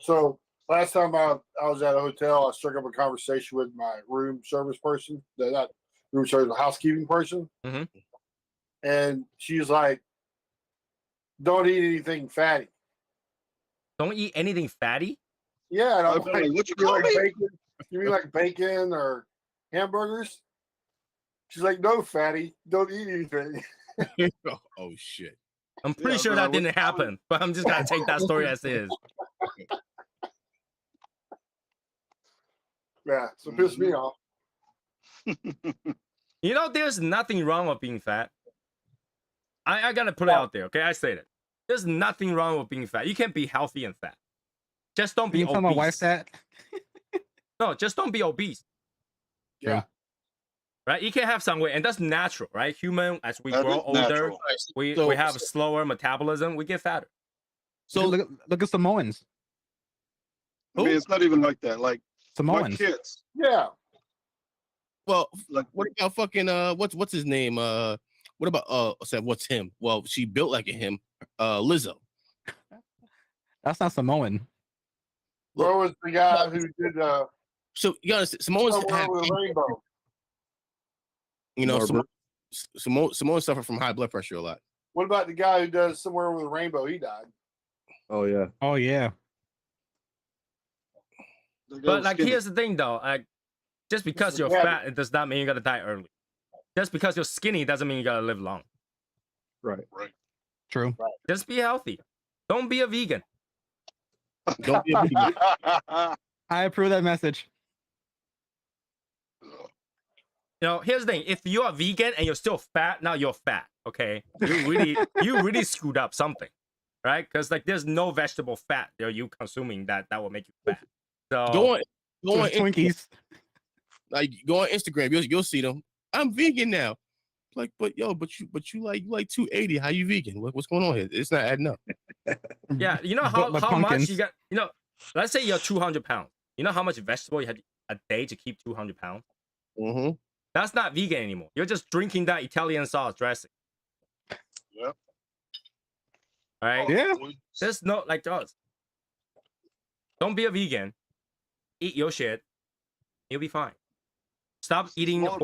So last time I was at a hotel, I struck up a conversation with my room service person, not room service, the housekeeping person. Mhm. And she's like, don't eat anything fatty. Don't eat anything fatty. Yeah. And I'm Okay, like, what you you call like me? bacon? You mean like bacon or hamburgers? She's like, no, fatty. Don't eat anything. Oh shit! I'm pretty Yeah, sure but that what- didn't happen, but I'm just gonna take that story as is. Yeah. So it pissed me off. You know, there's nothing wrong with being fat. I gotta put it out there, okay? I say that. There's nothing wrong with being fat. You can be healthy and fat. Just don't be You tell my wife obese. that? No, just don't be obese. Yeah. Right? You can have some weight, and that's natural, right? Human, as we That grow is older, natural. we So- have slower metabolism, we get fatter. So look at Samoans. I mean, it's not even like that. Like my Samoans. kids, Yeah. well, like what about fucking what's his name? What about I said what's him? Well, she built like a him. Lizzo. That's not Samoan. Where was the guy who did So you gotta Samoans Somewhere have, with a Rainbow? you know, Norbert. Samoans suffer from high blood pressure a lot. What about the guy who does Somewhere with a Rainbow? He died. Oh yeah. Oh yeah. they go But like, skinny. here's the thing, though. Like, just because you're Yeah. fat, it does not mean you gotta die early. Just because you're skinny doesn't mean you gotta live long. Right. True. Just be healthy. Don't be a vegan. Don't be a vegan. I approve that message. You know, here's the thing: if you're a vegan and you're still fat, now you're fat. Okay, you really screwed up something, right? Because like, there's no vegetable fat that you consuming that will make you fat. So Go on Twinkies. like go on Instagram. You'll see them. I'm vegan now. Like, but you like 280. How you vegan? What's going on here? It's not adding up. yeah, you know But how much pumpkins. you got. You know, let's say you're 200 pounds. You know how much vegetable you had a day to keep 200 pounds? Mm-hmm. That's not vegan anymore. You're just drinking that Italian sauce dressing. Yep. All right. Yeah. There's no like us. Don't be a vegan. Eat your shit. You'll be fine. Stop eating Small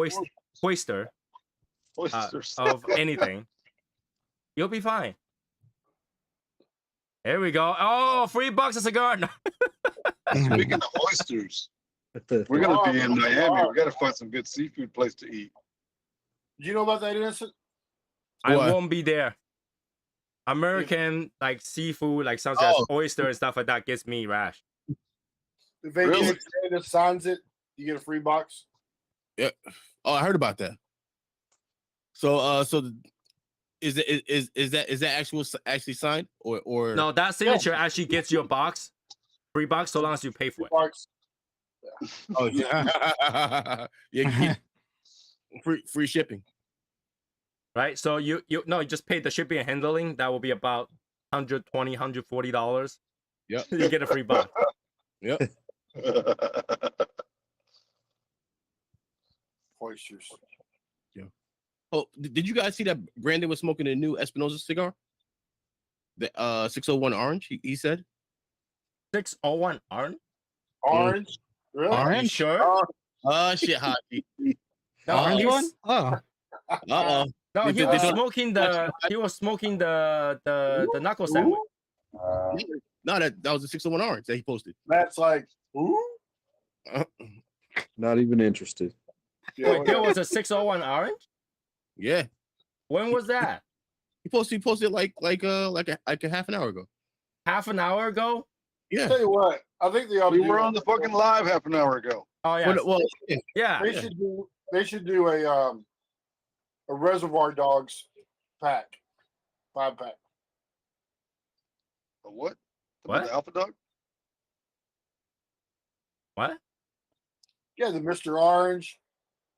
oyster Oysters. of anything. You'll be fine. There we go. Oh, $3 a cigar. No. Speaking of oysters, we're gonna be in Miami. We gotta find some good seafood place to eat. Did you know about that incident? I What? won't be there. American like seafood, like such as oyster and stuff like that, gets me rash. If Really? AJ signs it, you get a free box. Yeah. Oh, I heard about that. So is that actually signed or No, that signature actually gets you a box, $3 so long as you pay for it. Box. Oh yeah. Yeah, free shipping. Right? So you just pay the shipping and handling. That will be about $120, $140. Yep. You get a free box. Yep. oysters. Oh, did you guys see that Brandon was smoking a new Espinosa cigar? The 601 Orange, he said. 601 orange? Orange, really? Are you Orange? sure? Shit, Hockey. No, Orange he's- one? Oh, Uh-oh. No, They- he they was don't- smoking the knuckle sandwich. No, that was the 601 Orange that he posted. That's like, ooh. Uh, Not even interested. Yeah, Wait, there was a 601 orange? yeah. When was that? He posted like a half an hour ago. Half an hour ago? Yeah. tell you what, I think they ought to We do were on the fucking live half an hour ago. Oh yeah. Well, yeah. Yeah. They should do a Reservoir Dogs pack, 5-pack. A what? What? The Alpha Dog? What? Yeah, the Mr. Orange,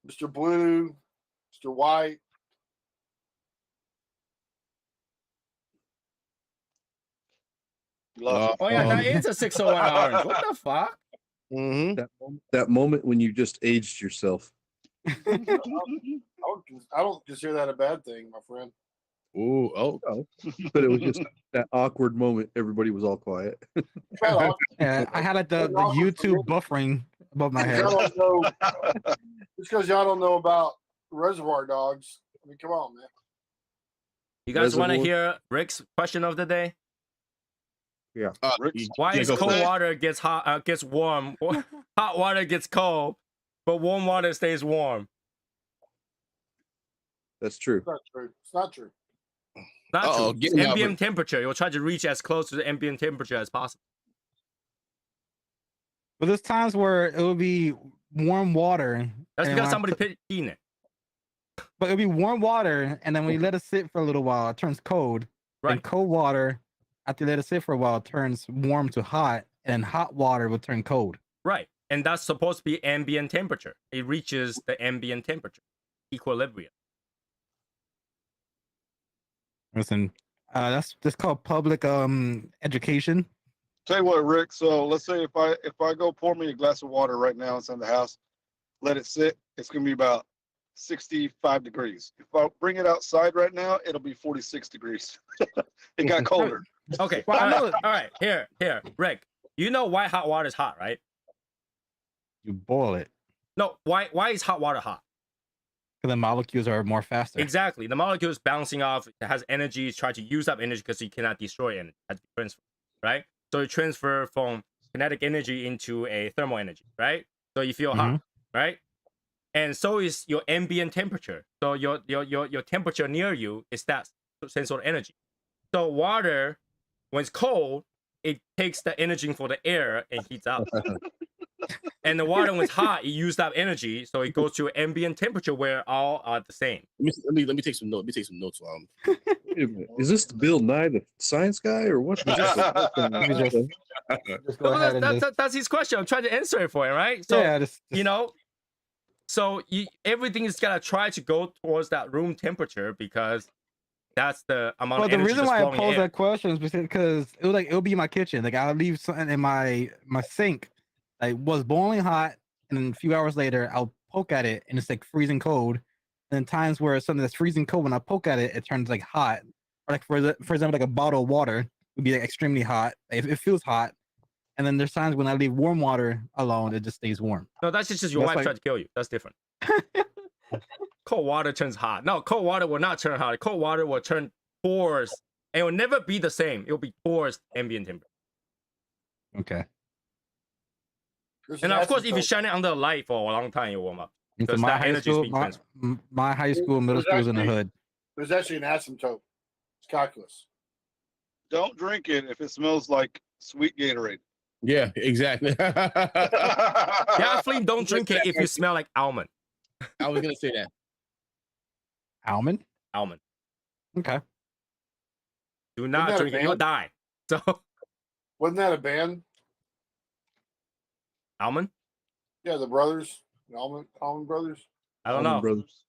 Mr. Blue, Mr. White. You lost Oh yeah, that is a 601 orange. What the fuck? Mhm. That moment when you just aged yourself. I don't consider that a bad thing, my friend. Ooh, oh. Oh, but it was just that awkward moment. Everybody was all quiet. yeah. I had like the YouTube buffering above my head. Y'all don't know, just because y'all don't know about Reservoir Dogs. I mean, come on, man. You guys want to Reservoir? hear Rick's question of the day? Rick's- Why Yeah, is go for cold it. water gets hot, gets warm, hot water gets cold, but warm water stays warm? That's true. It's not true. It's not true. Not Uh-oh, true. get It's him, ambient Albert. temperature. You'll try to reach as close to the ambient temperature as possible. But there's times where it would be warm water. That's and because when I somebody put- peeing it. But it'll be warm water, and then when you let it sit for a little while, it turns cold. Then Right. cold water, after you let it sit for a while, turns warm to hot, and hot water will turn cold. Right. And that's supposed to be ambient temperature. It reaches the ambient temperature, equilibrium. Listen, that's called public education. Tell you what, Rick. So let's say if I go pour me a glass of water right now inside the house, let it sit, it's gonna be about 65 degrees. If I bring it outside right now, it'll be 46 degrees. It got colder. Okay. Well, I all know right. All right. Here, Rick. You know why hot water is hot, right? You boil it No. Why is hot water hot? because the molecules are more faster. Exactly. The molecule is bouncing off. It has energy. It's trying to use up energy because you cannot destroy energy. It has to be transferred, right? So you transfer from kinetic energy into a thermal energy, right? So you feel hot, right? And so is your ambient temperature. So your temperature near you is that same sort of energy. So water, when it's cold, it takes the energy for the air and heats up. And the water, when it's hot, it used up energy, so it goes to ambient temperature where all are the same. Let me take some notes. Let me take some notes. Wait a minute. Is this Bill Nye, the science guy, or what? Let me just go ahead and just, That's his question. I'm trying to answer it for him, right? So yeah, just you know, so everything is gonna try to go towards that room temperature because that's the amount Well, of the energy reason that's why I flowing in posed air. that question is because it'll be my kitchen. Like I'll leave something in my sink, like was boiling hot, and then a few hours later I'll poke at it and it's like freezing cold. And then times where something that's freezing cold, when I poke at it, it turns like hot. Or like for example, like a bottle of water would be like extremely hot. It feels hot. And then there's times when I leave warm water alone, it just stays warm. No, that's just your That's wife like- trying to kill you. That's different. Cold water turns hot. No, cold water will not turn hot. Cold water will turn towards. It will never be the same. It will be towards ambient temperature. Okay. And of course, if you shine it under a light for a long time, you warm up. And so Because my that high energy is school, being my, transferred. my high school, and middle There's school is in the actually- hood. There's actually an asymptote. It's calculus. Don't drink it if it smells like sweet Gatorade. Yeah, exactly. Definitely don't drink it if you smell like almond. I was gonna say that. Almond. Almond. Okay. Do not that a drink it. You'll band? die. So Wasn't that a band? almond. Yeah, the brothers, the almond brothers. I don't Almond know. Brothers.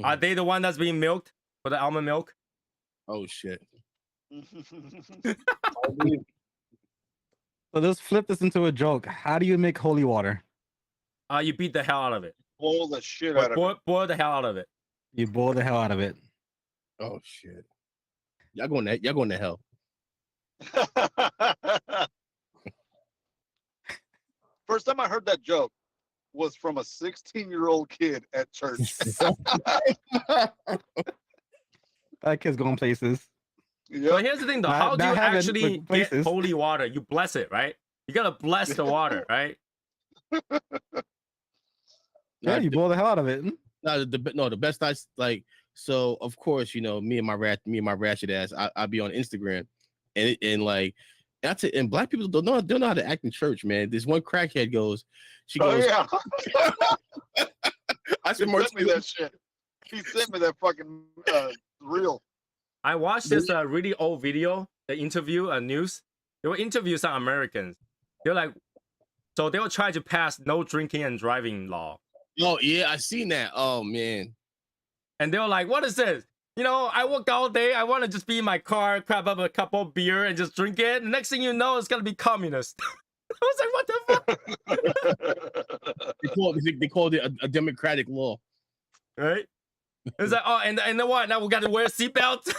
Are they the one that's being milked for the almond milk? Oh shit. So let's flip this into a joke. How do you make holy water? You beat the hell out of it. boil the shit out of it. Boil the hell out of it. You boil the hell out of it. Oh shit. Y'all going to hell. First time I heard that joke was from a 16-year-old kid at church. That kid's going places. But Yep. here's the thing, though. Not- How do not you heaven, actually but get places. holy water? You bless it, right? You gotta bless the water, right? Yeah, you boil the hell out of it. The best I like. So of course, me and my ratchet ass, I be on Instagram, and like that's it. And black people don't know how to act in church, man. This one crackhead goes, she Oh goes, yeah. I He said, more sent me that shit. He sent me that fucking reel. I watched this really old video, the interview, news. They will interview some Americans. They're like, so they will try to pass no drinking and driving law. Oh yeah, I seen that. Oh man. And they were like, what is this? I work all day. I want to just be in my car, grab up a cup of beer and just drink it. The next thing you know, it's going to be communist. I was like, what the fuck? They called it a democratic law. Right? It's like, oh, and then what? Now we got to wear seatbelts?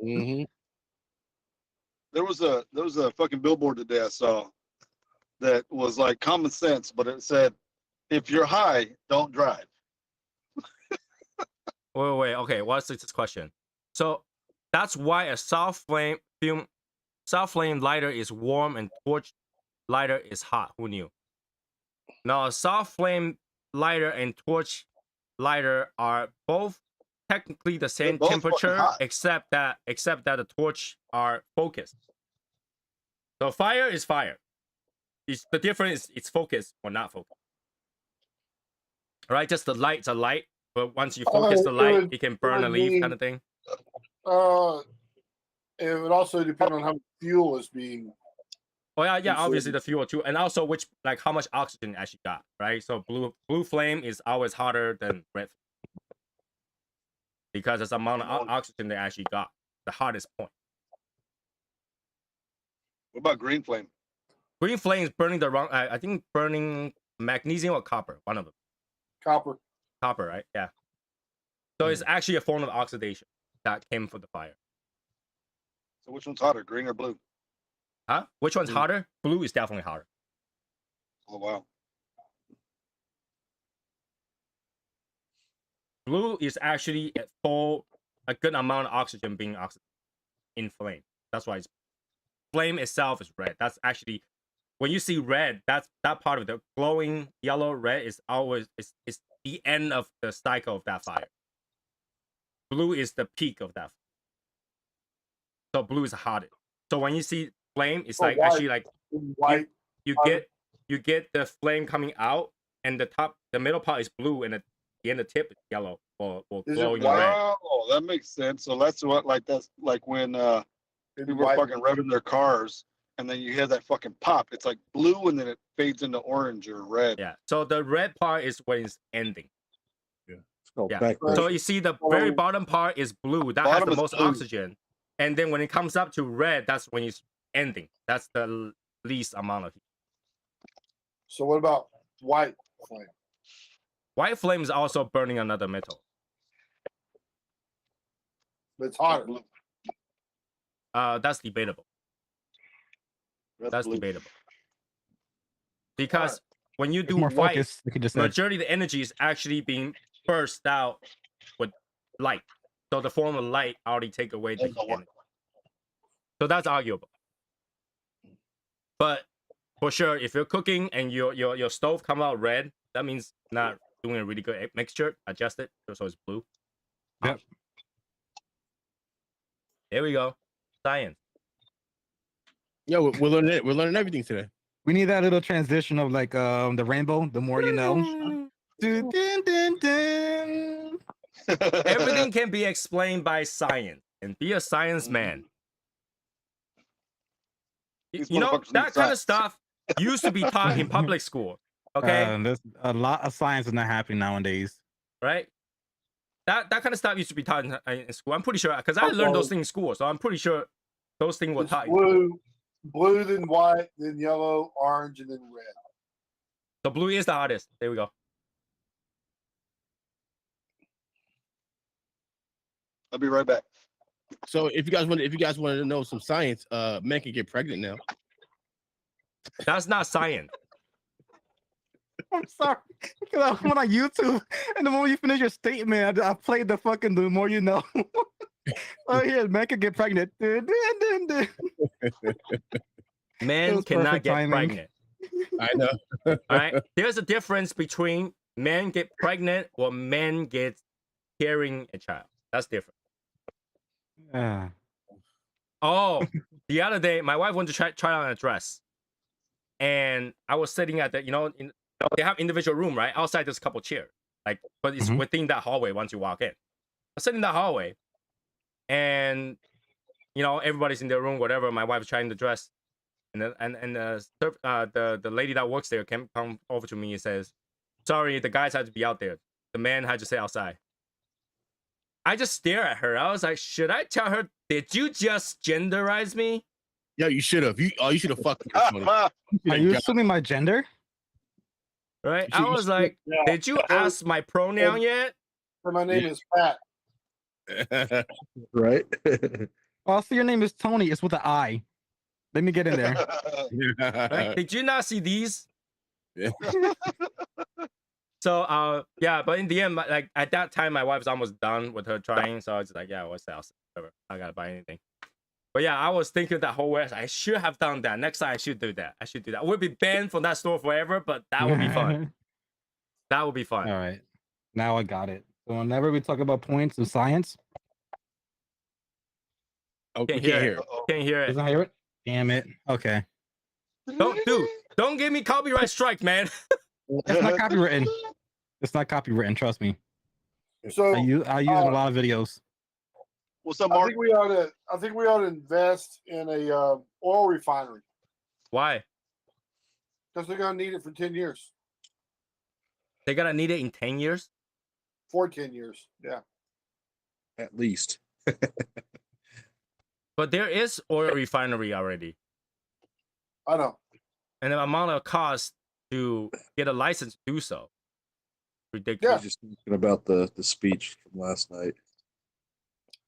Mm-hmm. There was a fucking billboard today I saw that was like common sense, but it said, if you're high, don't drive. Wait. Okay, what's this question? So that's why a soft flame lighter is warm and torch lighter is hot. Who knew? Now, a soft flame lighter and torch lighter are both technically the same both fucking temperature, hot. except that the torch are focused. So fire is fire. The difference is it's focused or not focused. Right? Just the light's a light, but once you focus the light, it can burn a leaf kind of thing. It would also depend on how much fuel is being. Oh yeah, And so- obviously the fuel too, and also how much oxygen it actually got, right? So blue flame is always hotter than red flame because it's the amount of oxygen they actually got, the hottest point. What about green flame? Green flame is burning the wrong. I think burning magnesium or copper, one of them. Copper. Copper, right? Yeah. So it's actually a form of oxidation that came from the fire. So which one's hotter, green or blue? Huh? Which one's hotter? Blue is definitely hotter. Oh wow. Blue is actually a good amount of oxygen being oxidated in flame. That's why flame itself is red. That's actually when you see red, that part of the glowing yellow red is always is the end of the cycle of that fire. Blue is the peak of that. So blue is hottest. So when you see flame, it's like white. actually like White. you get the flame coming out, and the middle part is blue, and the end of the tip is yellow or Is it glowing white? red. Wow, that makes sense. So that's that's like when people are White. fucking revving their cars, and then you hear that fucking pop. It's like blue, and then it fades into orange or red. Yeah. So the red part is when it's ending. It's called Yeah. back. So you see the very bottom part is blue. That has Bottom the is most blue. oxygen. And then when it comes up to red, that's when it's ending. That's the least amount of heat. So what about white flame? White flame is also burning another metal. It's hotter. That's debatable. That's blue. debatable. Because when you It's do more white, focused. We could just say. majority of the energy is actually being burst out with light. So the form of light already take away the heat energy. So that's arguable. But for sure, if you're cooking and your stove come out red, that means not doing a really good mixture. Adjust it so it's blue. Yep. There we go. Science. Yeah, we're learning it. We're learning everything today. We need that little transition of like the rainbow. The more you know. Dun, dun, dun, dun. Everything can be explained by science, and be a science man. These You know, motherfuckers that need kind of science. stuff used to be taught in public school. Okay, There's a lot of science is not happening nowadays. right? That kind of stuff used to be taught in school. I'm pretty sure because I learned those things in school, so I'm pretty sure those things were It's taught. In school. blue blue, then white, then yellow, orange, and then red. The blue is the hottest. There we go. I'll be right back. So if you guys wanted to know some science, men can get pregnant now. That's not science. I'm sorry. Because I went on YouTube, and the moment you finish your statement, I played the fucking "The More You Know." Oh yeah, man can get pregnant. Men was cannot perfect get timing. pregnant. I know. All right. There's a difference between men get pregnant or men get carrying a child. That's different. Yeah. Oh, the other day, my wife wanted to try on a dress, and I was sitting at the, they have individual room, right? Outside, there's a couple chairs, like, but it's Mhm. within that hallway once you walk in. I sit in that hallway, and everybody's in their room, whatever. My wife's trying the dress, and the lady that works there come over to me and says, "Sorry, the guys had to be out there. The man had to stay outside." I just stare at her. I was like, should I tell her, did you just genderize me? Yeah, you should have. You should have fucked. Are you assuming my gender? Right? You should- I was like, Yeah. did you ask my pronoun yet? So my name is Pat. Right? Oh, so your name is Tony. It's with an I. Let me get in there. Right? Did you not see these? Yeah. So, yeah, but in the end, like at that time, my wife's almost done with her trying. So I was like, yeah, what's else? Whatever. I gotta buy anything. But yeah, I was thinking that whole way. I should have done that. Next time, I should do that. I should do that. I would be banned from that store forever, but that would be fun. That would be fun. All right. Now I got it. So whenever we talk about points of science, Oh, we Can't can't hear hear it. it. Can't hear it. doesn't hear it? Damn it. Okay. Don't give me copyright strike, man. It's not copywritten. It's not copywritten. Trust me. So I use it in a lot of videos. What's up, I Mark? think we ought to invest in a oil refinery Why? because they're gonna need it for 10 years. They're gonna need it in 10 years? For 10 years. Yeah. At least. But there is oil refinery already. I know. And the amount of cost to get a license to do so. I Ridiculous. was just thinking about the speech from last night.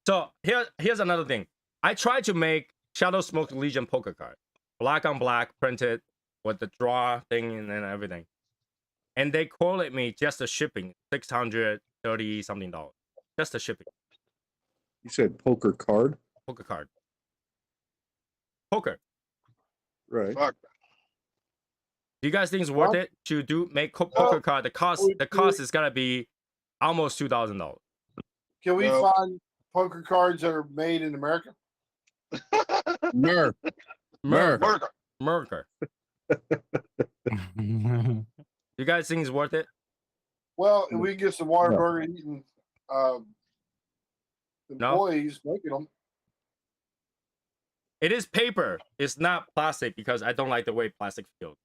So here's another thing. I tried to make Shadow Smoke Legion poker card. Black on black, printed with the draw thing and everything. And they quoted me just the shipping, $630 something. Just the shipping. You said poker card? Poker card. Poker. Right. Fuck. Do you guys think it's worth it to make poker card? The cost is gonna be almost $2,000. Can we No. find poker cards that are made in America? Mer. Murder. Murder. You guys think it's worth it? Well, if we can get some Waterburger eating employees making them. It is paper. It's not plastic because I don't like the way plastic feels.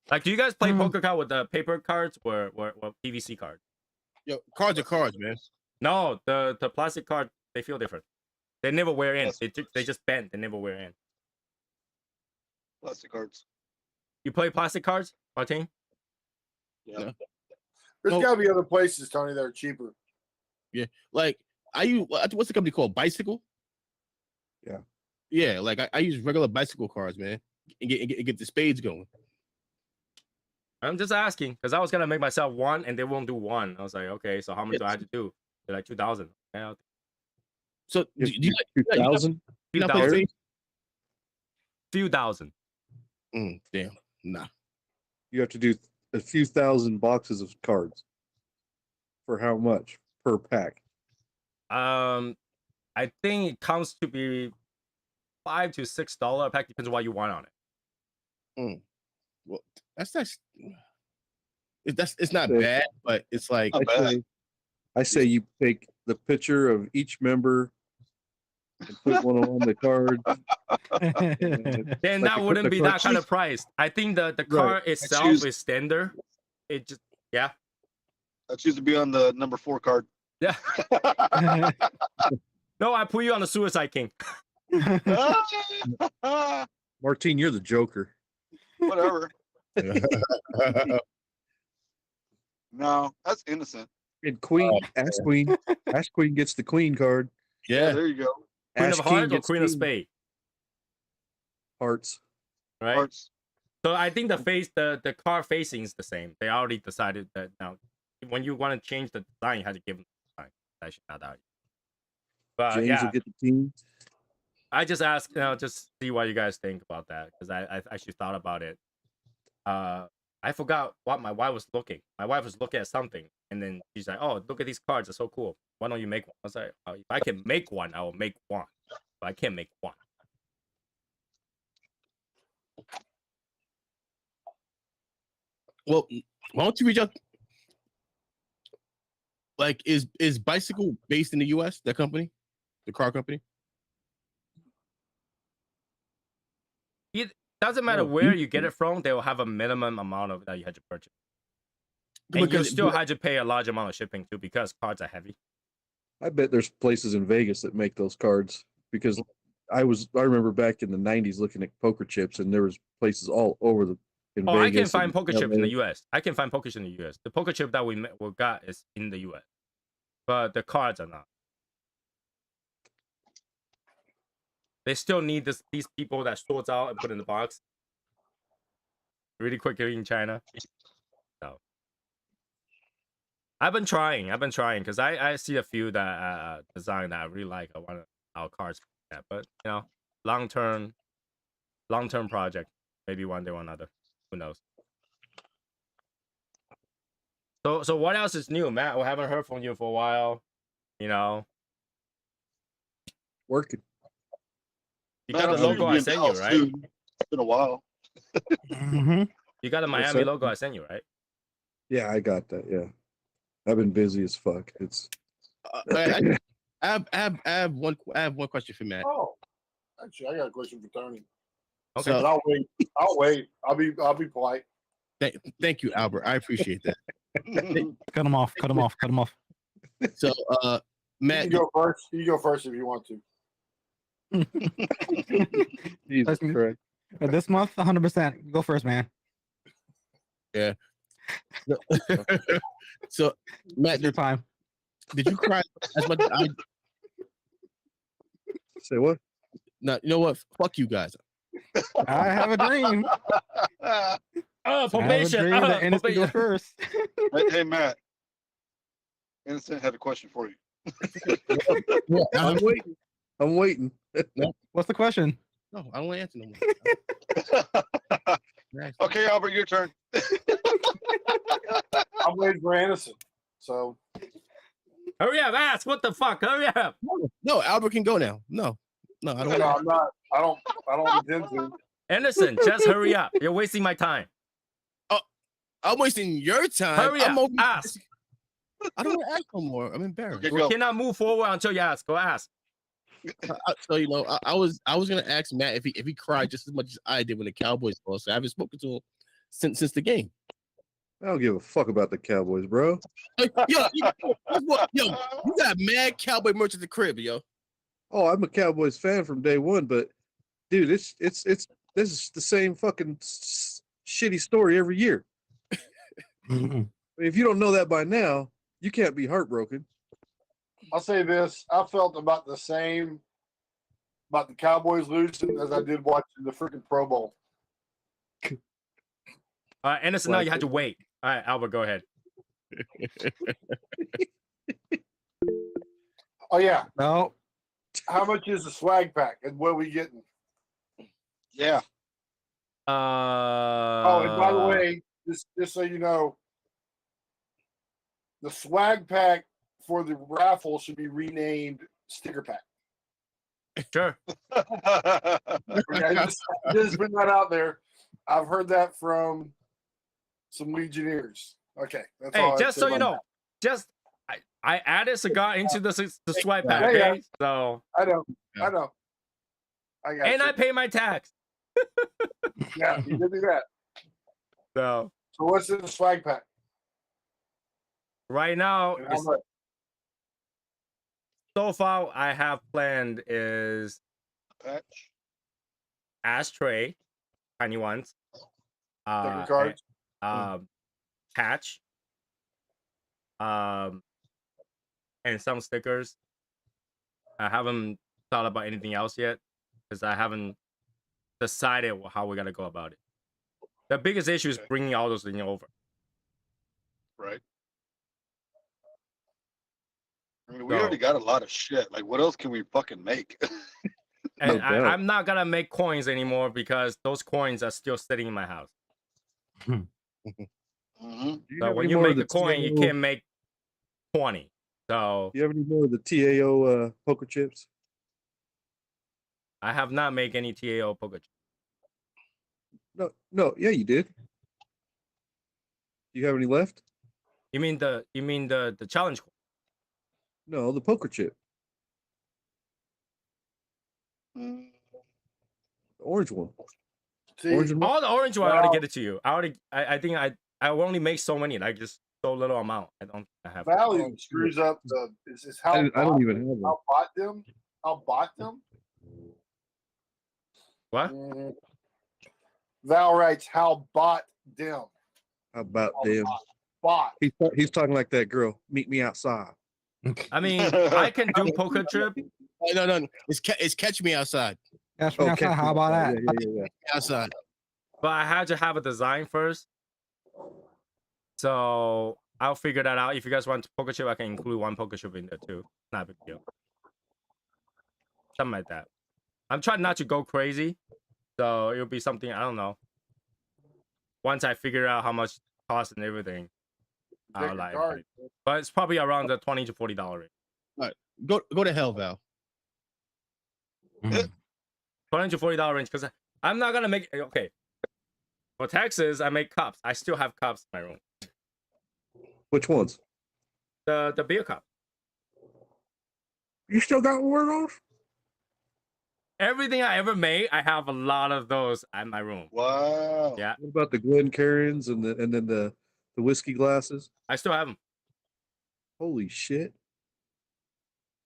Like, do you guys play poker card with the paper cards or PVC cards? Yo, cards are cards, man. No, the plastic card, they feel different. They never wear in. They just bend. They never wear in. Plastic cards. You play plastic cards, Martin? Yeah. There's Oh. got to be other places, Tony, that are cheaper. Like I use what's the company called? Bicycle. Yeah. Yeah, like I use regular bicycle cards, man, and get the spades going. I'm just asking because I was gonna make myself one and they won't do one. I was like, okay, so how many do I have to do? They're like 2,000. Yeah, So do you like 2000? you not play spades? few thousand. Damn, nah. You have to do a few thousand boxes of cards. For how much per pack? I think it comes to be $5 to $6 a pack. Depends on what you want on it. Well, that's it's not Yeah. bad, but it's like Not bad. I say you take the picture of each member and put one on the card. Then Like that the wouldn't be that kind of cryptocurrency? price. I think the card itself choose- is standard. It just I choose to be on the number 4 card. yeah. No, I put you on the Suicide King. Martine, you're the Joker. Whatever. No, that's innocent. And Queen, Ash Queen gets the Queen card. Yeah, Yeah. there you go. Queen Ash of King Hearts or gets Queen of King. Spades, Hearts. right? Hearts. So I think the card facing is the same. They already decided that now when you want to change the design, you have to give them the design. That should not out. But James yeah, will get the King. I just ask, just see what you guys think about that because I actually thought about it. I forgot what my wife was looking. My wife was looking at something, and then she's like, "Oh, look at these cards! They're so cool. Why don't you make one?" I was like, oh, "If I can make one, I will make one. But I can't make one." Well, why don't you reach out? Like, is Bicycle based in the U.S.? That company, the car company. It doesn't matter Oh, where you get Houston. it from. They will have a minimum amount of that you had to purchase, and you Because still had to pay a large amount of shipping too because cards are heavy. I bet there's places in Vegas that make those cards because I remember back in the 90s looking at poker chips and there was places all over in Oh, Vegas. I can find and poker chips in LA. the U.S. I can find poker chips in the U.S. The poker chip that we got is in the U.S., but the cards are not. They still need these people that sorts out and put in the box really quickly in China. So I've been trying because I see a few that design that I really like. I want our cards, yeah, but long term project. Maybe one day or another. Who knows? So what else is new, Matt? We haven't heard from you for a while. Working. You Man, got I'm the sure logo you'll be I in sent you, Dallas right? soon. It's been a while. Mm-hmm. You got the What's Miami that? logo I sent you, right? Yeah, I got that. Yeah. I've been busy as fuck. It's I have one question for Matt. Oh, actually, I got a question for Tony. Okay. So But I'll wait. I'll be polite. thank you, Albert. I appreciate that. Cut him off. Cut him off. Cut him off. So You Matt, can go first. You go first if you want to. Jesus Listen, Christ. This month, 100%. Go first, man. so Matt, It's your time. did you cry as much as I? Say what? No, you know what? Fuck you guys. I have a dream. Oh, I have a probation. dream that Innocent goes first. Hey, Matt. Innocent had a question for you. Yeah, I'm waiting. I'm waiting. What's the question? no, I don't want to answer no more. Okay, Albert, your turn. I'm waiting for Anderson. So Hurry up, ask. What the fuck? Hurry up. No, Albert can go now. No, I don't. no, I'm not. I don't intend to. Anderson, just hurry up. You're wasting my time. I'm wasting your time. Hurry I'm up. over- Ask. I don't want to ask no more. I'm embarrassed. Okay, We go. cannot move forward until you ask. Go ask. So I was gonna ask Matt if he cried just as much as I did when the Cowboys lost. I haven't spoken to him since the game. I don't give a fuck about the Cowboys, bro. Like, you got mad Cowboy merch at the crib, yo. Oh, I'm a Cowboys fan from day one, but dude, it's this is the same fucking shitty story every year. If you don't know that by now, you can't be heartbroken. I'll say this: I felt about the same about the Cowboys losing as I did watching the freaking Pro Bowl. Anderson, now you had to wait. All right, Albert, go ahead. Oh yeah, No. how much is the swag pack and what are we getting? Yeah. Oh, and by the way, just so you know, the swag pack for the raffle should be renamed sticker pack. Sure. Okay, just putting that out there. I've heard that from some Legionnaires. Okay, that's Hey, all I have just to so say you about know, I added cigar into the swipe pack, Yeah, okay? yeah. So, that. I know. I got and you. I pay my tax. Yeah, you did do that. So So what's in the swag pack? right now, And how much? so far I have planned is Patch. ashtray, tiny ones. Sticker cards. Patch. And some stickers. I haven't thought about anything else yet because I haven't decided how we're gonna go about it. The biggest issue is Okay. bringing all those things over. Right. I mean, we So- already got a lot of shit. Like, what else can we fucking make? And No doubt. I'm not gonna make coins anymore because those coins are still sitting in my house. Mhm. Do you So have when any you more of make the a coin, you TAO can't make 20. So Do you have any more of the TAO poker chips? I have not made any TAO poker chips. No, yeah, you did. Do you have any left? You mean the challenge coin? No, the poker chip, Mm. the orange one. See, Orange and white. Oh, the orange one, I already get it to you. I think I only make so many, like just so little amount. I don't think I have. value screws up the. Is how I don't even have one. how bought them. How bought them. What? Mhm. Val writes how bought them. How about How them? Bought. He's talking like that girl. Meet me outside. I mean, I can do poker chip. Oh, no. It's catch me outside. Gosh, man, Okay, how about that? Yeah. Outside. But I had to have a design first. So I'll figure that out. If you guys want poker chip, I can include one poker chip in there too. Not a big deal. Something like that. I'm trying not to go crazy. So it'll be something, I don't know. Once I figure out how much it costs and everything, I'll Sticker like. card. But it's probably around the $20 to $40 range. Go to hell, Val. Mm. $20 to $40 range because I'm not gonna make okay. For Texas, I make cups. I still have cups in my room. Which ones? The beer cup. You still got one of those? Everything I ever made, I have a lot of those in my room. Wow. Yeah, What about the Glencairns and then the whiskey glasses? I still have them. Holy shit!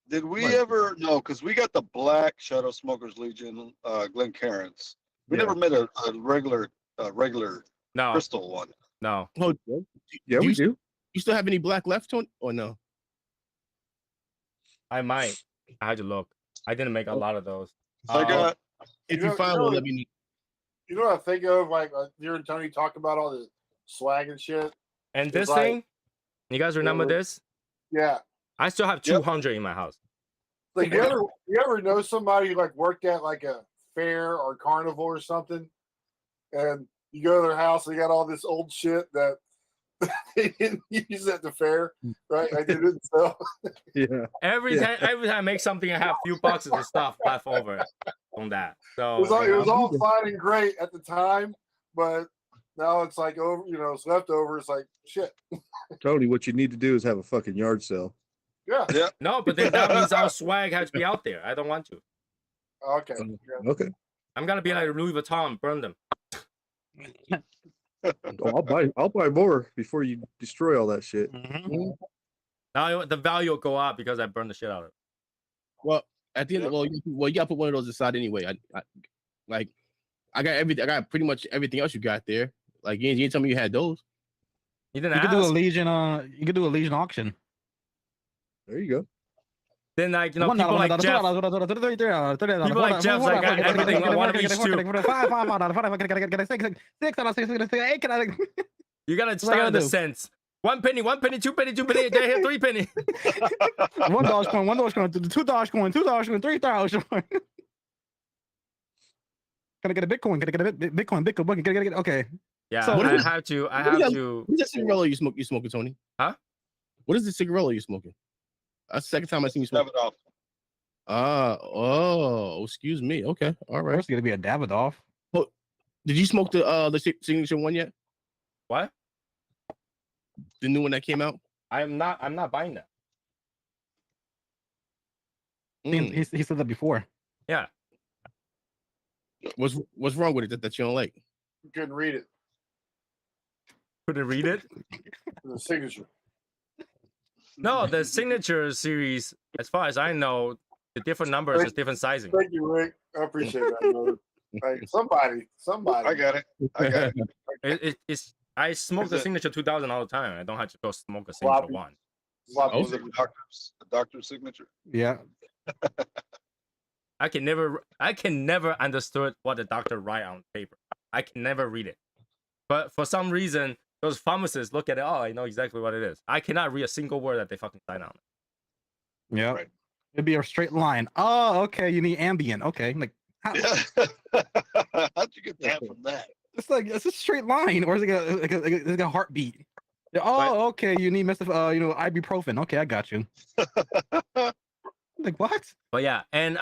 Did we What? ever? No, because we got the black Shadow Smokers Legion, Glencairns. We Yeah. never made a regular No, crystal one. no. Oh, Yeah, do we you, do. You still have any black left, Tony? Or no? I might. I had to look. I didn't make a lot of those. I got. If You you know- find you know one, what- let me know. You know what I think of? Like you and Tony talk about all the swag and shit. And It's this like- thing, you guys remember Yeah. this? Yeah. I still have Yep. 200 in my house. Like you ever know somebody who like worked at like a fair or carnival or something, and you go to their house, they got all this old shit that they didn't use at the fair, right? I didn't sell. Yeah. Every Yeah. time I make something, I have a few boxes of stuff left over on that. So It was, all, you it was know, all fine and great at the time, but now it's like over. You know, it's leftover. It's like shit. Tony, what you need to do is have a fucking yard sale. Yeah. no, but then that means our swag has to be out there. I don't want to. Okay. Yeah. Okay. I'm gonna be like Louis Vuitton, burn them. Oh, I'll buy more before you destroy all that shit. Mhm. Now the value will go up because I burned the shit out of it. Well, at the end, Yep. you gotta put one of those aside anyway. I got everything. I got pretty much everything else you got there. Like you didn't tell me you had those. You didn't You could do a ask. Legion. You could do a Legion auction. There you go. Then like people like Jeff. People like Jeff's like got everything. I want to each too. You gotta That's what I start gotta at the do. cents. 1 penny, 1 penny, 2 penny, 2 penny. Then here 3 penny. $1 coin, $1 coin, $2 coin, $2 coin, $3 coin. Gotta get a Bitcoin. Gotta get a Bitcoin. Gotta get. Okay. Yeah, So what I is- have to. I what is have that- to. What is that cigarello you smoking, Tony? Huh? What is the cigarello you smoking? That's the second time I seen you Have smoke. it off. Excuse me. Okay, all right. First, you gotta be a Davidoff. Did you smoke the signature one yet? What? The new one that came out? I'm not buying that. Mm. He said that before. Yeah. What's wrong with it that you don't like? Couldn't read it. Couldn't read it. The signature. No, the signature series, as far as I know, The different numbers is different sizing. Thank you, Rick. I appreciate that, brother. Like, somebody. I got it. I got it. It's I smoke Is the it- Signature 2000 all the time. I don't have to go smoke a Signature Floppy. 1. Floppy. Was it the doctor's signature? Yeah. I can never understood what the doctor write on paper. I can never read it. But for some reason, those pharmacists look at it. Oh, I know exactly what it is. I cannot read a single word that they fucking sign on. Yeah. Right. It'd be a straight line. Oh, okay. You need Ambien. Okay. Like, how, Yeah. How'd you get that from that? it's a straight line, or is it like a heartbeat? Yeah, oh, okay. You need ibuprofen. Okay, I got you. Like what? But yeah, and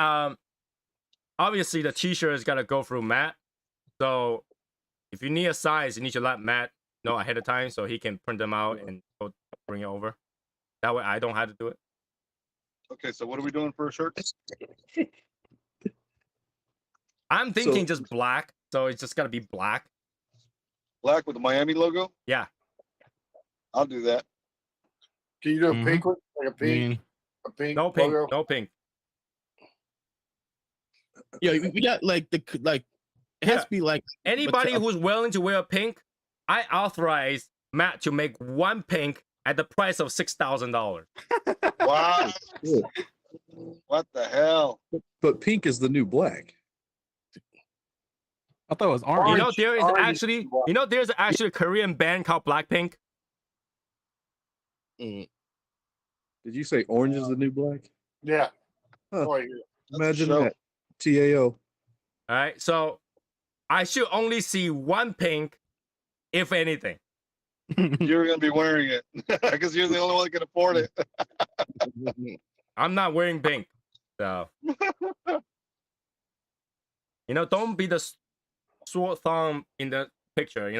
obviously the t-shirt is gotta go through Matt. So if you need a size, you need to let Matt know ahead of time so he can print them out and go bring it over. That way I don't have to do it. Okay, so what are we doing for a shirt? I'm thinking So- just black, so it's just gotta be black. Black with the Miami logo? Yeah. I'll do that. Can you do a Mhm. pink one? Like a I pink, mean, a pink No pink, logo? no pink. Yeah, we got like it has to be like Anybody But, who's willing to wear pink, I authorize Matt to make one pink at the price of $6,000. Wow. Cool. What the hell? But pink is the new black. I thought it was You orange. know, there is Orange is actually, black. there's actually a Korean band called Blackpink. mm, Did you say orange is the new black? Yeah. Huh. Oh, yeah. That's a Imagine show. that. TAO. All right, so I should only see one pink, if anything. You're gonna be wearing it because you're the only one that can afford it. I'm not wearing pink, so don't be the short thumb in the picture. Here you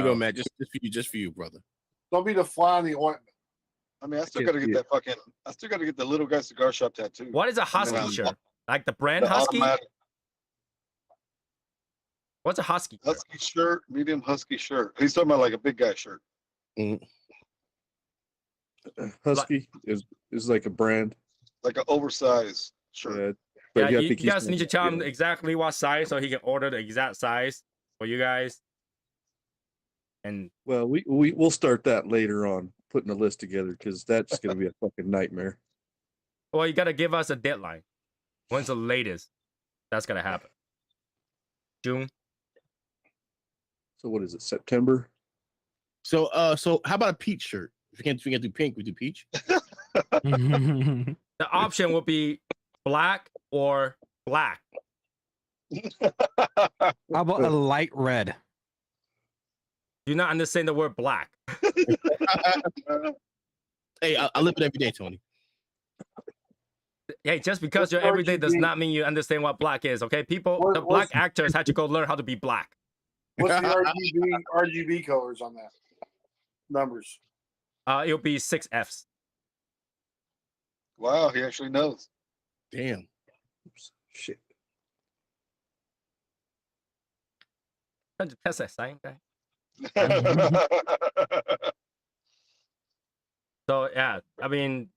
go, So- Matt. Just for you, brother. Don't be the fly in the ointment. I mean, I still can't gotta see get that fucking. I still gotta get the little guy cigar shop tattoo. What is a husky Yeah. shirt? Like the brand The Husky? automatic What's a husky shirt? husky shirt, medium husky shirt. He's talking about like a big guy shirt. Husky is like a brand. Like an oversized shirt. Yeah. Yeah, I you think he's guys need to tell him yeah. exactly what size so he can order the exact size for you guys. And Well, we'll start that later on, putting a list together because that's gonna be a fucking nightmare. well, you gotta give us a deadline. When's the latest that's gonna happen? June? So what is it? September? So how about a peach shirt? If we can't do pink, we do peach. The option will be black or black. How about a light red? Do you not understand the word black? Hey, I live it every day, Tony. Hey, just because What's you're everyday does RGB? not mean you understand what black is, okay? People, What- the black what's- actors had to go learn how to be black. What's the RGB colors on that? Numbers. It'll be 6 Fs. Wow, he actually knows. Damn. Oops, shit. Trying to test that sign, guy. So yeah, I mean,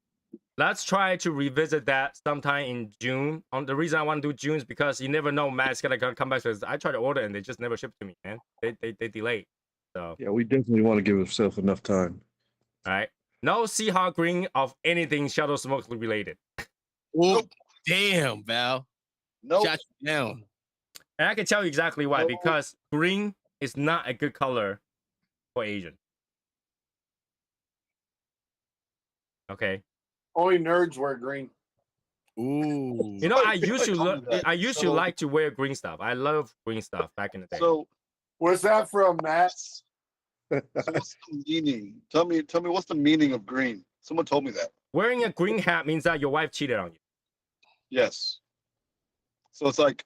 let's try to revisit that sometime in June. The reason I want to do June is because you never know Matt's gonna come back. Because I tried to order and they just never ship to me, man. They delayed. So Yeah, we definitely want to give ourselves enough time. all right, no Seahawk green of anything Shadow Smoke related. Oh, damn, Val. Nope. Shot you down. And I can tell you exactly why. No. Because green is not a good color for Asian. Okay. Only nerds wear green. Ooh. You know, I Somebody used to told me that. I used to So- like to wear green stuff. I love green stuff back in the day. So, What's that from, Matt? so what's the meaning? Tell me what's the meaning of green? Someone told me that. Wearing a green hat means that your wife cheated on you. Yes. So it's like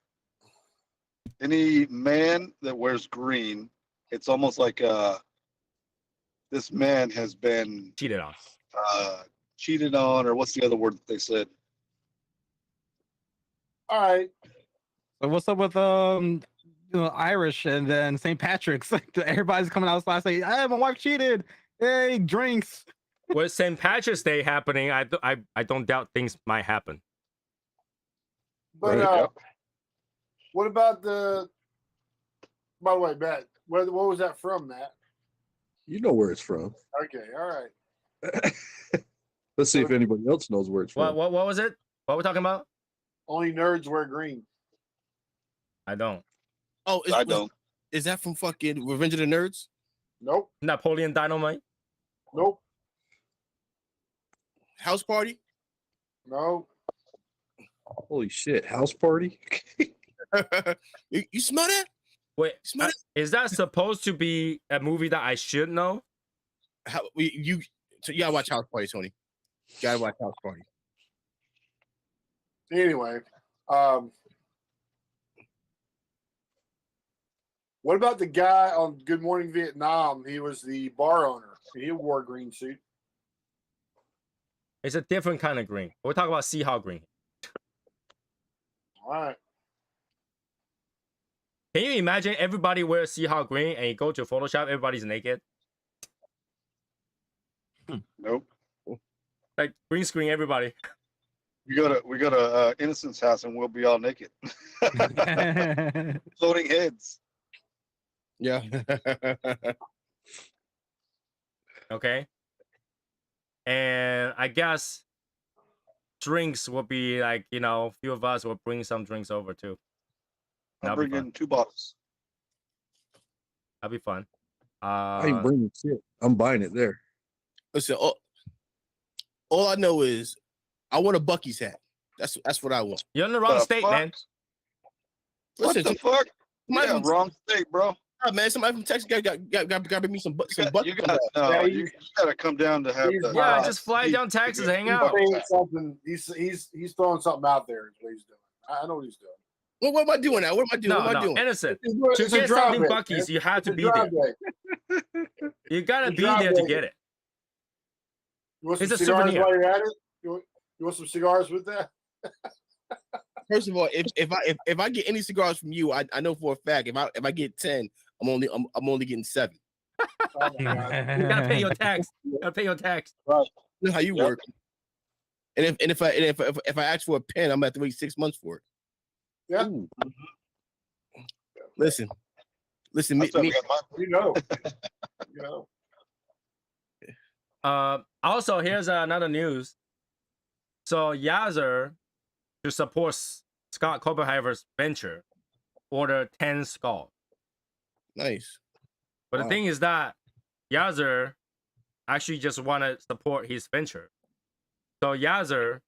any man that wears green, it's almost like this man has been Cheated on. cheated on, or what's the other word that they said? All right. So what's up with Irish and then St. Patrick's? Like everybody's coming outside saying, "Hey, my wife cheated. Hey, drinks." With St. Patrick's Day happening, I don't doubt things might happen. But Right. Yep. what about the? By the way, Matt, what was that from, Matt? You know where it's from. Okay, all right. Let's see if anybody else knows where it's from. What was it? What we talking about? Only nerds wear green. I don't. Oh, I don't. is that from fucking Revenge of the Nerds? Nope. Napoleon Dynamite. Nope. House Party? No. Holy shit! House party. You smell that? Wait, Smell it? is that supposed to be a movie that I should know? You gotta watch House Party, Tony. You gotta watch House Party. Anyway, what about the guy on Good Morning Vietnam? He was the bar owner. He wore a green suit. It's a different kind of green. We're talking about Seahawk green. All right. Can you imagine everybody wears Seahawk green and you go to Photoshop, everybody's naked? Nope. Like green screen everybody. We go to Innocent's house and we'll be all naked, floating heads. Yeah. Okay. And I guess drinks will be like, a few of us will bring some drinks over too. I'm That'll be bringing fun. 2 bottles. That'll be fun. I ain't bringing shit. I'm buying it there. Listen, all I know is I want a Bucky's hat. That's what I want. You're in the wrong The state, fuck? man. What Listen, the fuck? somebody Yeah, from, wrong state, bro. man, somebody from Texas got bring me some You Bucky's. you gotta come down to have he's- the. Yeah, Uh, just fly down Texas, hang He's out. saying something. He's throwing something out there. Is what he's doing. I know what he's doing. What am I doing now? What am I doing? No, what am I no, doing? innocent. It's To a get drive something day, Bucky's, man. you have It's to a be drive there. day. You gotta It's a be drive there to day. get it. You want some It's a cigars souvenir. while you're at it? You want some cigars with that? First of all, if I get any cigars from you, I know for a fact if I get 10, I'm only getting 7. Oh my God. You gotta pay your tax. You gotta pay your tax. You know how you Yep. work. And if I ask for a pen, I'm gonna have to wait 6 months for it. Yeah. Ooh, Listen, That's me, why we me, got mine. You know. You know. Also, here's another news. So Yazzer, to support Scott Copenhaver's venture, ordered 10 skulls. nice. But Wow. the thing is that Yazzer actually just want to support his venture. So Yazzer,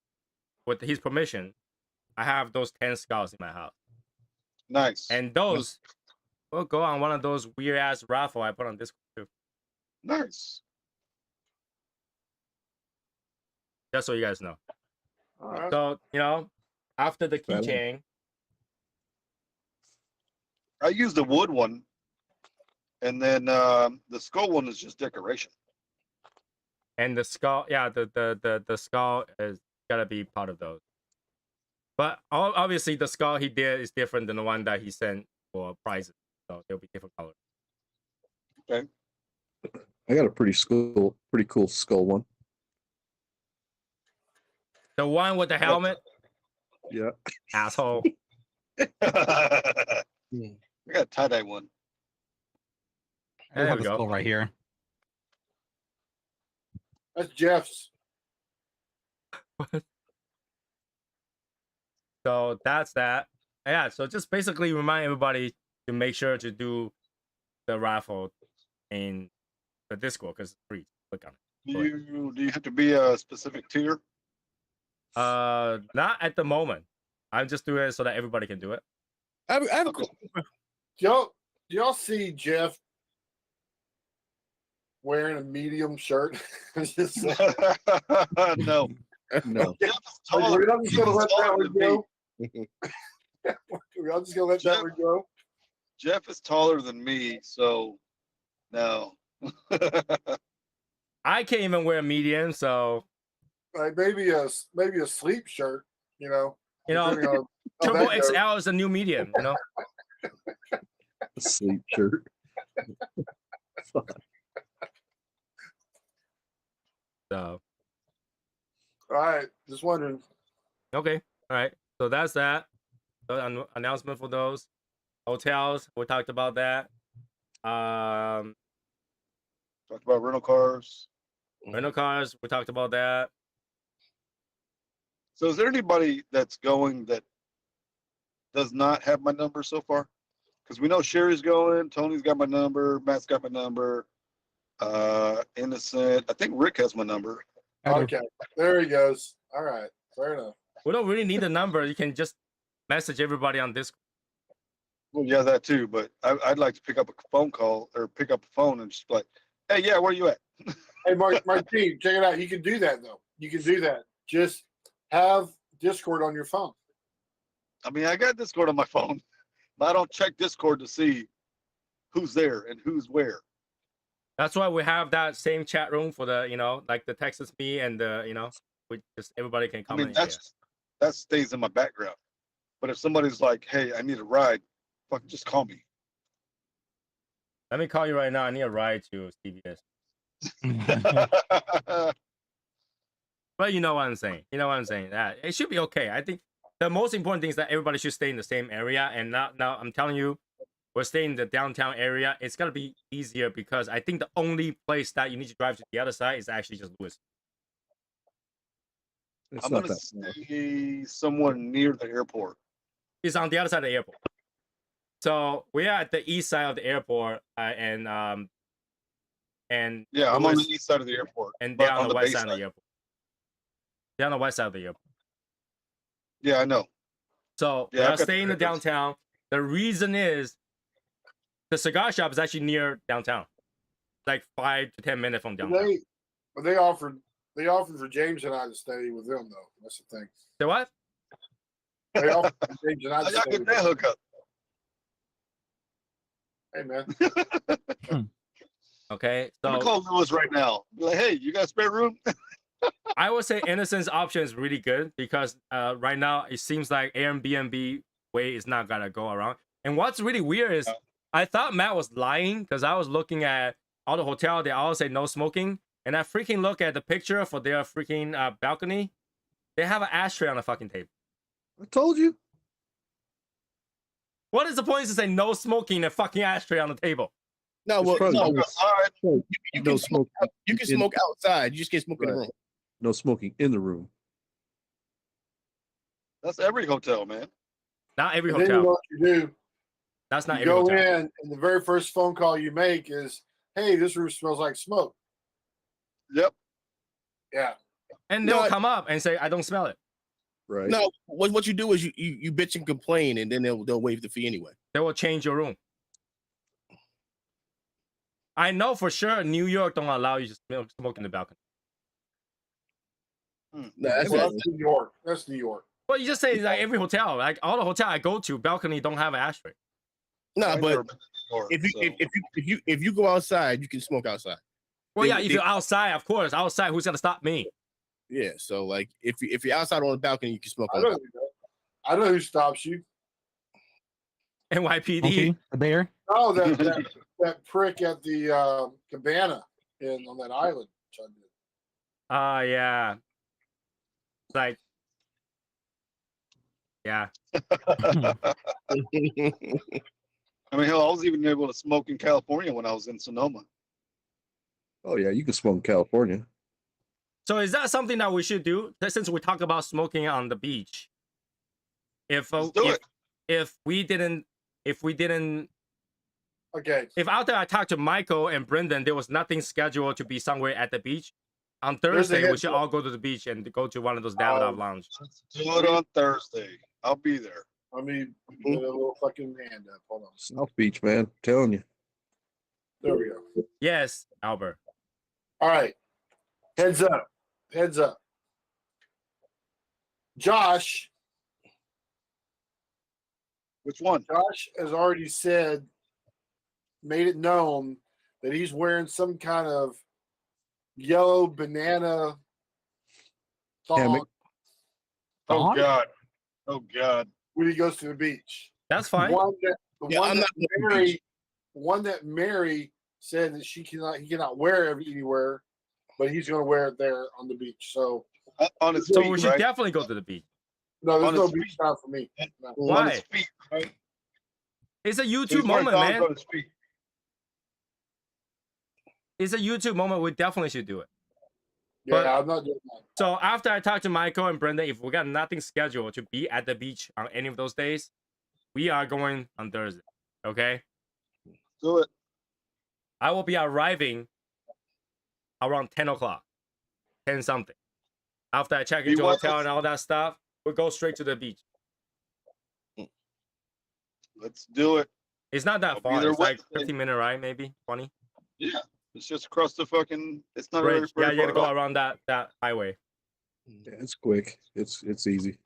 with his permission, I have those 10 skulls in my house. Nice. And those will go on one of those weird ass raffle I put on Discord too. Nice. Just so you guys know. All right. So, after the Right on. keychain, I used the wood one, and then the skull one is just decoration. and the skull, yeah, the skull is gotta be part of those. But obviously, the skull he did is different than the one that he sent for prizes, so they'll be different colors. I got a pretty cool skull one. The one with the helmet, Yeah. asshole. I got a tie-dye one. I There have we a go. skull right here. That's Jeff's. So that's that. Yeah. So just basically remind everybody to make sure to do the raffle in the Discord because it's free. Click on it. Do you have to be a specific tier? Not at the moment. I'm just doing it so that everybody can do it. I have a Okay. Do y'all see Jeff wearing a medium shirt? It's just like, No. No. Jeff is taller. we're not just gonna let that taller one than me. go. We're not just gonna let that one go. Jeff is taller than me, so no. I can't even wear medium, so Like maybe a sleep shirt. depending on how Triple that goes. XL is the new medium. A sleep shirt. So All right, just wondering. okay, all right. So that's that. announcement for those. Hotels, we talked about that. Talked about rental cars. Rental cars, we talked about that. So is there anybody that's going that does not have my number so far? Because we know Sherry's going, Tony's got my number, Matt's got my number, Innocent. I think Rick has my number. I do. Okay, there he goes. All right, fair enough. We don't really need the number. You can just message everybody on Discord. Well, yeah, that too. But I'd like to pick up a phone call or pick up a phone and just be like, hey, yeah, where you at? Hey, Martin, check it out. You can do that though. You can do that. Just have Discord on your phone. I mean, I got Discord on my phone, but I don't check Discord to see who's there and who's where. That's why we have that same chat room for the, like the Texas me and the, we just everybody can I come mean, in. that stays in my background. But if somebody's like, hey, I need a ride, fuck, just call me. Let me call you right now. I need a ride to CVS. But you know what I'm saying. That it should be okay. I think the most important thing is that everybody should stay in the same area. And now I'm telling you, we're staying in the downtown area. It's gonna be easier because I think the only place that you need to drive to the other side is actually just Lewis. It's I'm not gonna that far. stay somewhere near the airport. It's on the other side of the airport. So we're at the east side of the airport, and Yeah, I'm on the Lewis- east side of the airport. and but they're on the west base side of the airport. They're on the west side of the airport. Yeah, I know. So Yeah, we're I've got staying in the address. downtown. The reason is the cigar shop is actually near downtown, like 5 to 10 minutes from downtown. They offered for James and I to stay with them though. That's the thing. So what? They offered for James and I How to y'all stay get with that them. hookup? Hey man. Okay, I'm gonna so call Lewis right now. Be like, hey, you got a spare room? I would say Innocent's option is really good because right now it seems like Airbnb way is not gonna go around. And what's really weird is I thought Matt was lying because I was looking at all the hotel. They all say no smoking, and I freaking look at the picture for their freaking balcony. They have an ashtray on the fucking table. I told you. What is the point to say no smoking and a fucking ashtray on the table? No, It's well, probably no, just- Outside. you no can smoke. smoking. You can in- smoke outside. You just can't smoke in the Right. room. No smoking in the room. That's every hotel, man. Not every And then you know hotel. what you do? That's not You every go hotel. in, and the very first phone call you make is, "Hey, this room smells like smoke." Yep. Yeah. And they'll No, come up and say, I don't smell it. Right. No, what you do is you bitch and complain, and then they'll waive the fee anyway. They will change your room. I know for sure New York don't allow you to smoke in the balcony. No, that's Well, not, that's New York. That's New York. Well, you just say like every hotel, like all the hotel I go to, balcony don't have an ashtray. no, I've but never been to New York, if you so- if you go outside, you can smoke outside. Well, They- yeah, if they- you're outside, of course, outside, who's gonna stop me? Yeah, so like if you're outside on the balcony, you can smoke I on the know. balcony. I know who stops you. NYPD. Monkey, the bear. Oh, that prick at the cabana on that island. Yeah. It's like, yeah. I mean, hell, I was even able to smoke in California when I was in Sonoma. Oh yeah, you can smoke in California. So is that something that we should do? Since we talk about smoking on the beach, if Let's do it. if we didn't, Okay. if after I talked to Michael and Brendan, there was nothing scheduled to be somewhere at the beach, on There's a Thursday we heads should up. all go to the beach and go to one of those Davidoff lounge. Let's do it on Thursday. I'll be there. Let me get a little fucking hand up. Hold on. South Beach, man. I'm telling you. There we go. Yes, Albert. All right. Heads up. Heads up. Josh Which one? has already made it known that he's wearing some kind of yellow banana thong Hammock. Oh Thong? God. Oh God. when he goes to the beach. That's The fine. Yeah, I'm not going to the beach. one that Mary said that he cannot wear anywhere, but he's going to wear it there on the beach. So On his So feet, we should right? definitely go to the beach. No, there's On no his beach time for me. No. Why? On his feet, right? It's a So YouTube he's wearing moment, thongs man. on his feet. It's a YouTube moment. We definitely should do it. Yeah, But- I'm not doing that. So after I talk to Michael and Brenda, if we got nothing scheduled to be at the beach on any of those days, we are going on Thursday. Okay? Do it. I will be arriving around 10 o'clock, 10 something. After I check You into want hotel us- and all that stuff, we'll go straight to the beach. Let's do it. It's not that I'll be far. there It's like Wednesday. 15-minute ride, maybe 20. Yeah. It's just across the fucking. It's not Bridge. Yeah, very you gotta far go at all. around that highway. Yeah, it's quick. It's easy.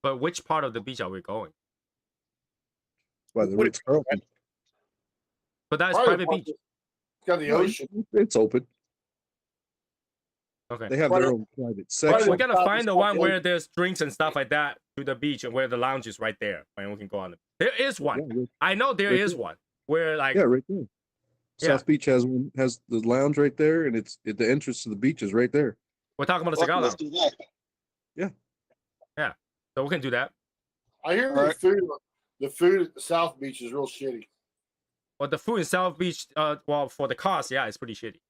But which part of the beach are we going? By the What- Ritz Carlton. But that's Probably private the beach. It's got the ocean. It's open. Okay. They have Probably- their own private probably section. We gotta South find the South one Beach. where there's drinks and stuff like that to the beach and where the lounge is right there. And we can go on it. There is one. Yeah, right, I know there right is there. one where like yeah, right there. Yeah. South Beach has the lounge right there, and the entrance to the beach is right there. we're talking about a Fuck, cigar let's lounge. do that. So we can do that. I hear Alright. the food at the South Beach is real shitty. But the food in South Beach, well, for the cost, yeah, it's pretty shitty. It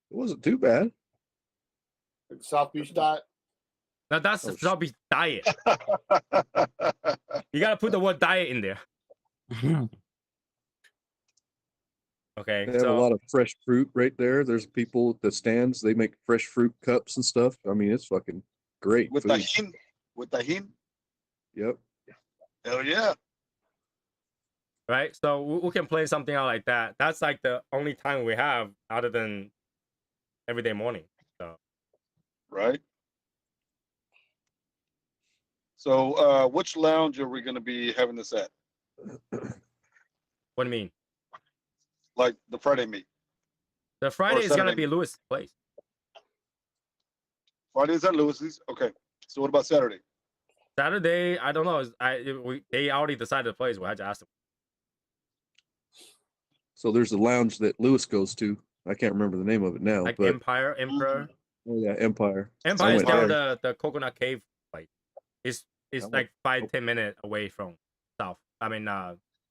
wasn't too bad. Like the South Beach diet. Now that's the Oh, South Beach diet. You gotta put the word diet in there. Okay, They have so a lot of fresh fruit right there. There's people at the stands. They make fresh fruit cups and stuff. I mean, it's fucking great With food. tahin. With tahin. Yep. Hell yeah. right, so we can play something out like that. That's like the only time we have other than everyday morning. So Right. So which lounge are we gonna be having this at? what do you mean? Like the Friday meet. The Friday is gonna Saturday. be Lewis' place. Friday's at Lewis's. Okay. So what about Saturday? Saturday, I don't know. They already decided the place. We had to ask them. So there's a lounge that Lewis goes to. I can't remember the name of it now, Like but Emperor. oh yeah, Empire. Empire is went near there. the Coconut Cave place. It's I went- like 5-10 minutes away from south. I mean,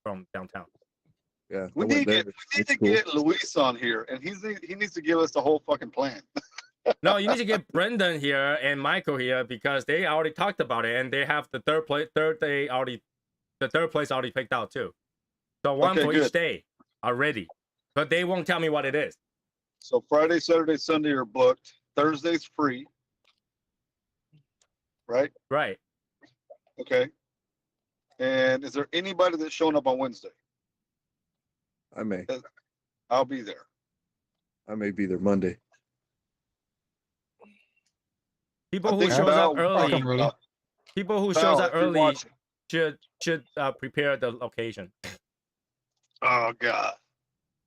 from downtown. Yeah, We I need went to there. get we need It's to cool. get Luis on here, and he needs to give us the whole fucking plan. No, you need to get Brendan here and Michael here because they already talked about it and they have the third place already picked out too. So one Okay, for each good. day already, but they won't tell me what it is. So Friday, Saturday, Sunday are booked. Thursday's free. Right? Right. Okay. And is there anybody that's showing up on Wednesday? I may I'll be there. be there Monday. People I who think shows up Val- early, come early. people who Val, shows up if you're early watching- should prepare the location. Oh God.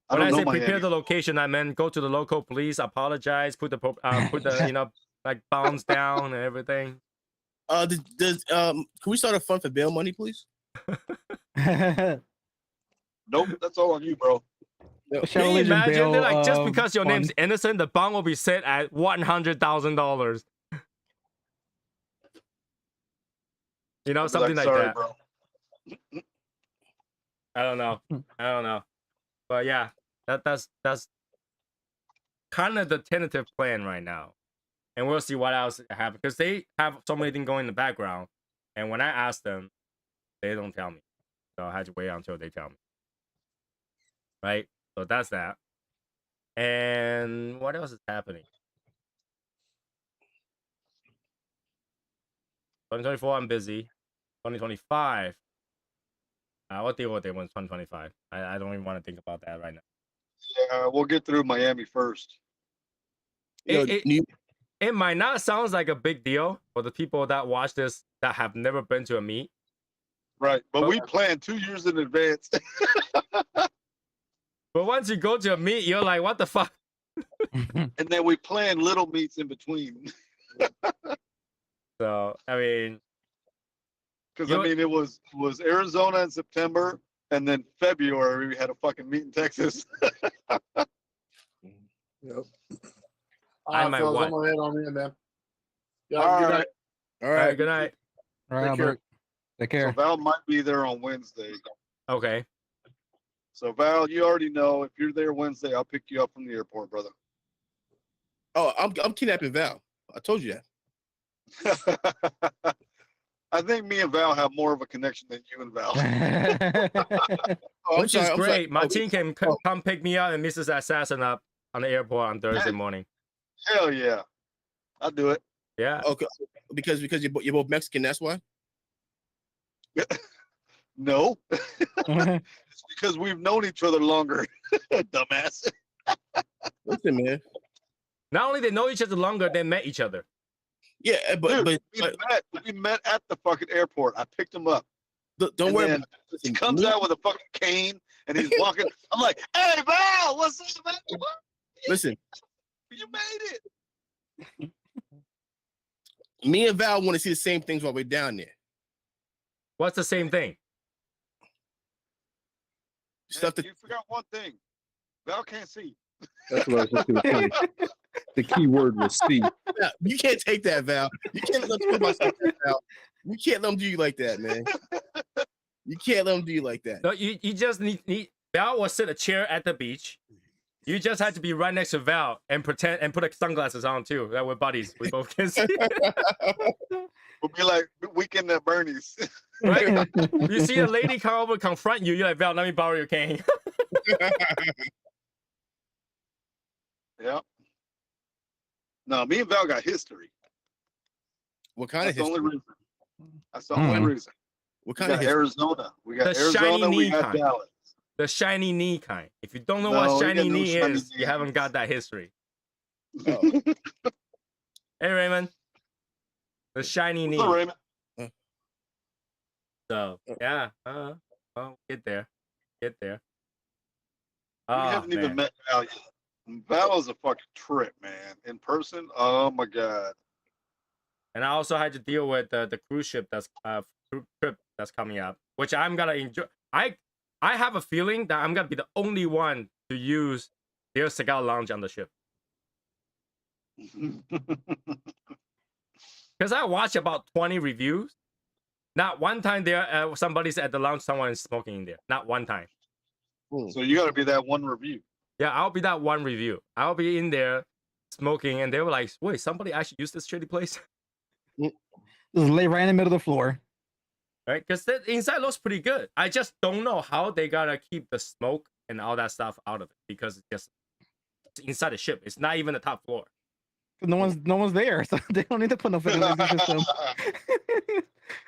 I When I don't say know prepare Miami. the location, I meant go to the local police, apologize, put the like bounds down and everything. Can we start a fund for bail money, please? Nope, that's all on you, bro. Can you imagine? They're like, just um, because your name's innocent, the bond will be set at $100,000. You know, I'll be something like sorry, that. bro. I don't know. But yeah, that's kind of the tentative plan right now. And we'll see what else happens. Because they have so many things going in the background. And when I ask them, they don't tell me. So I had to wait until they tell me. Right? So that's that. And what else is happening? 2024, I'm busy. 2025. What deal with it was 2025? I don't even want to think about that right now. Yeah, we'll get through Miami first. It might not sound like a big deal for the people that watch this that have never been to a meet. Right. But Oh. we plan 2 years in advance. But once you go to a meet, you're like, what the fuck? And then we plan little meets in between. So, I mean, Because You I know- mean, it was Arizona in September, and then February we had a fucking meet in Texas. Yep. I might fellas, what? I'm gonna head on in, man. Yeah, All good right. night. All All right, right. good night. All right, Take care. Albert. Take So care. Val might be there on Wednesday. Okay. So Val, you already know if you're there Wednesday, I'll pick you up from the airport, brother. Oh, I'm kidnapping Val. I told you that. I think me and Val have more of a connection than you and Val. Oh, I'm Which sorry, is I'm sorry. great. My team can come pick me up and Mrs. Assassin up on the airport on Thursday morning. Hell yeah, I'll do it. Yeah. Okay, because you're both Mexican. That's why. No, it's because we've known each other longer, dumbass. Listen, man. Not only they know each other longer, they met each other. Yeah, but Dude, but we met at the fucking airport. I picked him up. don't And worry. then he comes out with a fucking cane and he's walking. I'm like, hey Val, what's up, man? Listen, You made it. me and Val want to see the same things while we're down there. What's the same thing? Stuff that You forgot one thing. Val can't see. That's what I was just going to say. The key word was see. Yeah, you can't take that, Val. You can't let them do myself like that, Val. You can't let them do you like that, man. You can't let them do you like that. No, you just need Val will sit a chair at the beach. You just had to be right next to Val and pretend and put sunglasses on too. That we're buddies. We both can see. We'll be like Weekend at Bernie's. Right? You see a lady come over confront you, you're like, Val, let me borrow your cane. Yeah. No, me and Val got history. What kind That's of the only history? reason. That's the only reason. What We kind of got history? Arizona. We got The shiny Arizona. We knee got kind. Dallas. The shiny knee kind. If you don't know No, what we shiny got no knee shiny is, you haven't knees. got that history. Oh. Hey Raymond. The shiny knee. What's up, Raymond? So yeah, well, get there. We Oh, haven't even man. met Val yet. Val is a fucking trip, man. In person, oh my god. And I also had to deal with the cruise ship trip that's coming up, which I'm gonna enjoy. I have a feeling that I'm gonna be the only one to use their cigar lounge on the ship. Because I watched about 20 reviews. Not one time there, somebody's at the lounge, someone is smoking in there. Not one time. So you got to be that one review. Yeah, I'll be that one review. I'll be in there smoking, and they were like, "Wait, somebody actually used this shitty place?" Just lay right in the middle of the floor. Right? Because the inside looks pretty good. I just don't know how they gotta keep the smoke and all that stuff out of it because it's inside the ship. It's not even the top floor. No one's there, so they don't need to put no ventilation system.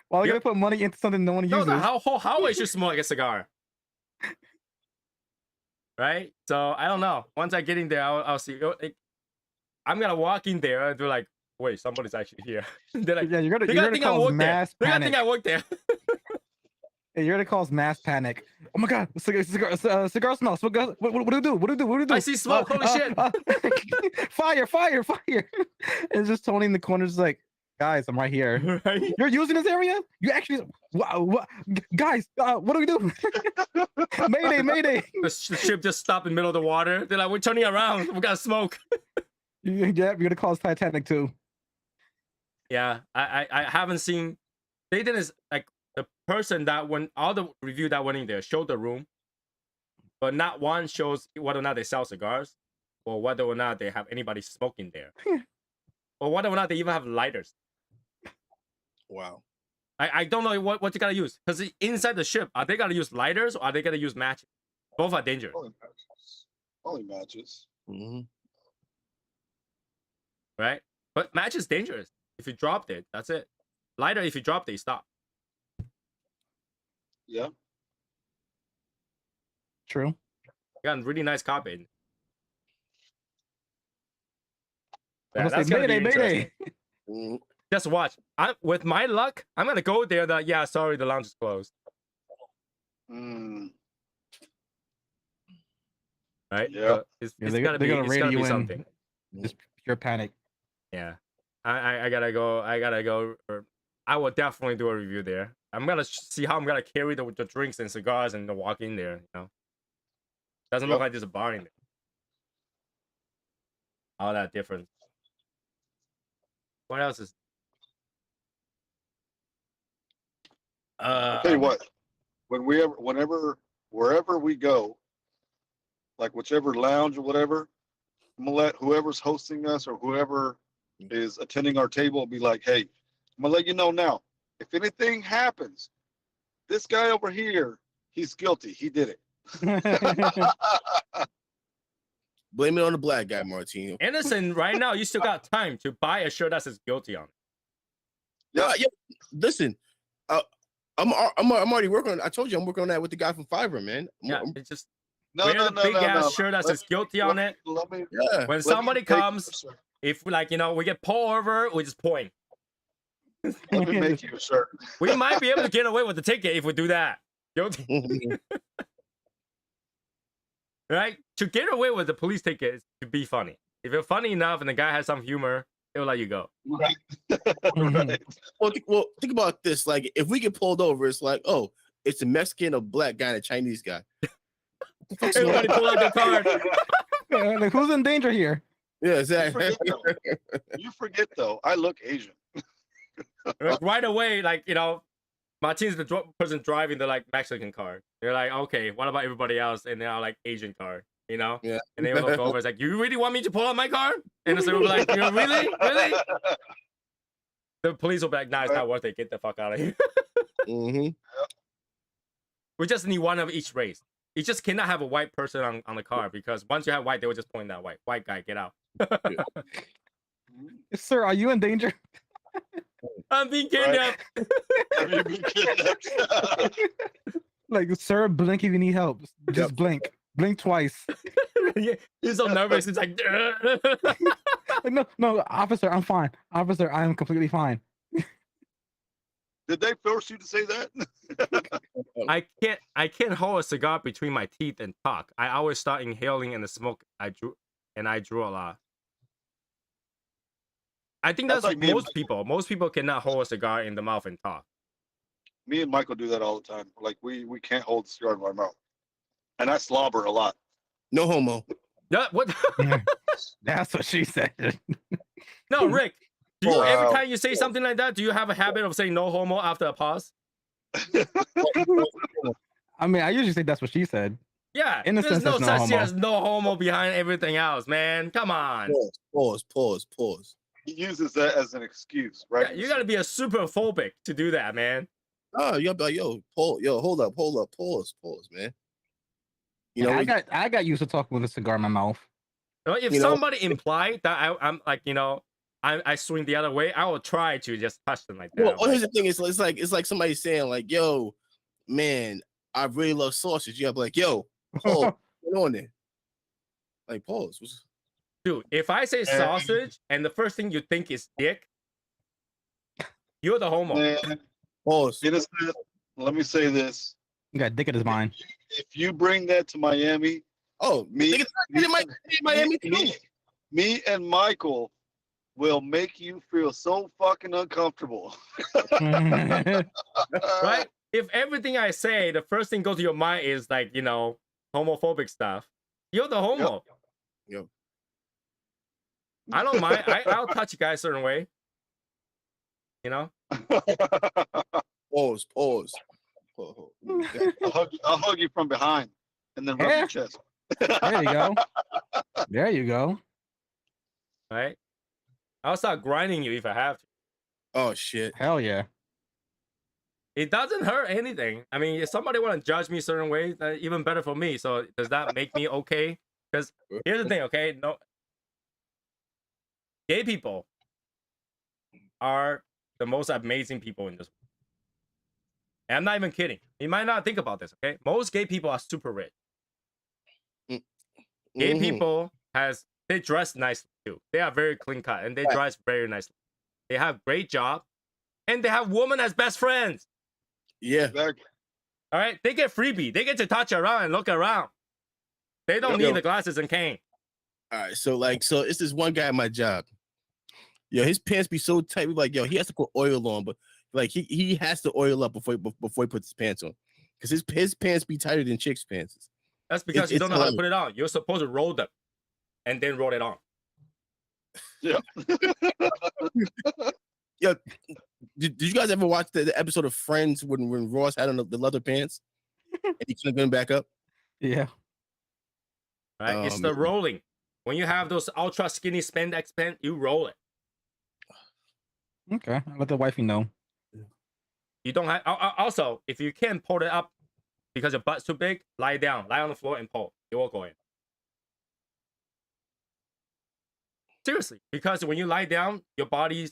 Why are they gonna put money into something no one No, uses? the whole hallway should smell like a cigar. Right? So I don't know. Once I get in there, I'll see. I'm gonna walk in there and they're like, "Wait, somebody's actually here." They're like, Yeah, you're "They gonna think I cause work there. mass They panic. think I work there." Yeah, you're gonna cause mass panic. Oh my god, cigar smell. Cigar, what do you do? What do you do? I see smoke. Holy shit! Fire! And it's just Tony in the corner, just like, guys, I'm right here. Right? You're using this area? You actually, guys, what do we do? Mayday! The ship just stopped in the middle of the water. They're like, "We're turning around. We got smoke." Yeah, you're gonna cause Titanic too. Yeah, I haven't seen. They didn't like the person that when all the review that went in there showed the room, but not one shows whether or not they sell cigars, or whether or not they have anybody smoking there, or whether or not they even have lighters. Wow. I don't know what you gotta use because inside the ship, are they gonna use lighters or are they gonna use matches? Both are dangerous, Only matches. Mm-hmm. right? But match is dangerous. If you dropped it, that's it. Lighter, if you dropped it, you stop. Yeah. True. You got a really nice carpet. Yeah, I'm gonna say Mayday. interesting. Mm-hmm. Just watch. With my luck, I'm gonna go there. Yeah, sorry, the lounge is closed. Mm. Right? Yeah. So it's they're gotta gonna be radio you in. something. Just pure panic. Yeah. I gotta go. Or I will definitely do a review there. I'm gonna see how I'm gonna carry the drinks and cigars and walk in there. You know, doesn't look like there's a bar in there. All that different. What else is I'll tell you what, wherever we go, like whichever lounge or whatever, I'm gonna let whoever's hosting us or whoever is attending our table be like, hey, I'm gonna let you know now. If anything happens, this guy over here, he's guilty. He did it. Blame it on the black guy, Martino. Innocent right now, you still got time to buy a shirt that says guilty on it. Yeah. Listen, I'm already working on. I told you I'm working on that with the guy from Fiverr, man. Yeah, it's just No, wear no, the no, big no, ass no. shirt that says guilty on it. Let me, Yeah. When let somebody me make you, comes, sir. if like we get pulled over, we just point. Let me make you a shirt. We might be able to get away with the ticket if we do that. Guilty. Right? To get away with the police ticket is to be funny. If you're funny enough and the guy has some humor, it'll let you go. Right. Right. Well, think about this. Like, if we get pulled over, it's like, oh, it's a Mexican, a black guy, and a Chinese guy. Everybody pull out their card. Like, who's in danger here? Yeah, You exactly. forget though, I look Asian. Like, right away, like, Martin's the person driving the like Mexican car. They're like, okay, what about everybody else? And they're like Asian car, Yeah. And they will look over. It's like, you really want me to pull out my car? And so we're like, really? The police will be like, nah, it's not worth it. Get the fuck out of here. Mm-hmm. We just need one of each race. You just cannot have a white person on the car because once you have white, they will just point that white guy, get out. Sir, are you in danger? I'm being kidnapped. Have you been kidnapped? Like, sir, blink if you need help. Just blink. Blink twice. Yeah, he's so nervous. He's like, Like, no, officer, I'm fine. Officer, I am completely fine. Did they force you to say that? I can't hold a cigar between my teeth and talk. I always start inhaling and the smoke I drew a lot. I think that's That's like me and most people. Most people cannot hold a cigar in the mouth and talk. Me and Michael do that all the time. Like we can't hold the cigar in our mouth, and I slobber a lot. No homo. Yeah, what? That's what she said. No, Rick. Do you, every Wow. time you say something like that, do you have a habit of saying no homo after a pause? I mean, I usually say that's what she said. Yeah, Innocence there's no is no such thing homo. as no homo behind everything else, man. Come on. Pause. He uses that as an excuse, right? Yeah, you gotta be a super phobic to do that, man. Oh, you gotta be like, hold up, pause, man. You know, I got used to talking with a cigar in my mouth. If somebody implied that I'm like, I swing the other way, I will try to just touch them like that. well, here's the thing: it's like somebody saying like, "Yo, man, I really love sausage." You gotta be like, "Yo, hold on there." Like, pause. Dude, if I say sausage and the first thing you think is dick, you're the homo. Man, Pause. innocent, let me say this: You got dick in his mind. if you bring that to Miami, Oh, me, Miami. me and Michael will make you feel so fucking uncomfortable. Right? If everything I say, the first thing goes to your mind is like, homophobic stuff, you're the homo. Yep. I don't mind. I'll touch you guys a certain way. Pause. I'll hug you from behind and then rub Yeah. your chest. There you go. There you go. Right? I'll start grinding you if I have to. Oh shit. Hell yeah. It doesn't hurt anything. I mean, if somebody want to judge me a certain way, that's even better for me. So does that make me okay? Because here's the thing, okay? No, gay people are the most amazing people in this world. And I'm not even kidding. You might not think about this, okay? Most gay people are super rich. Gay people they dress nicely too. They are very clean cut and they dress very nicely. They have great job and they have women as best friends. Yeah. Exactly. All right, they get freebie. They get to touch around and look around. They don't need the glasses and cane. All right. So it's this one guy at my job. Yo, his pants be so tight. We like, yo, he has to put oil on, but like he has to oil up before he puts his pants on, because his pants be tighter than chicks' pants. That's because you It's don't know how to put it on. You're supposed to roll them and then roll it on. Yeah. Yo, Did you guys ever watch the episode of Friends when Ross had on the leather pants and he couldn't get them back up? Yeah. Right? It's the rolling. When you have those ultra skinny spandex pants, you roll it. Okay. I'll let the wifey know. You don't have. Also, if you can't pull it up because your butt's too big, lie down, lie on the floor, and pull. It will go in. Seriously, because when you lie down, your body's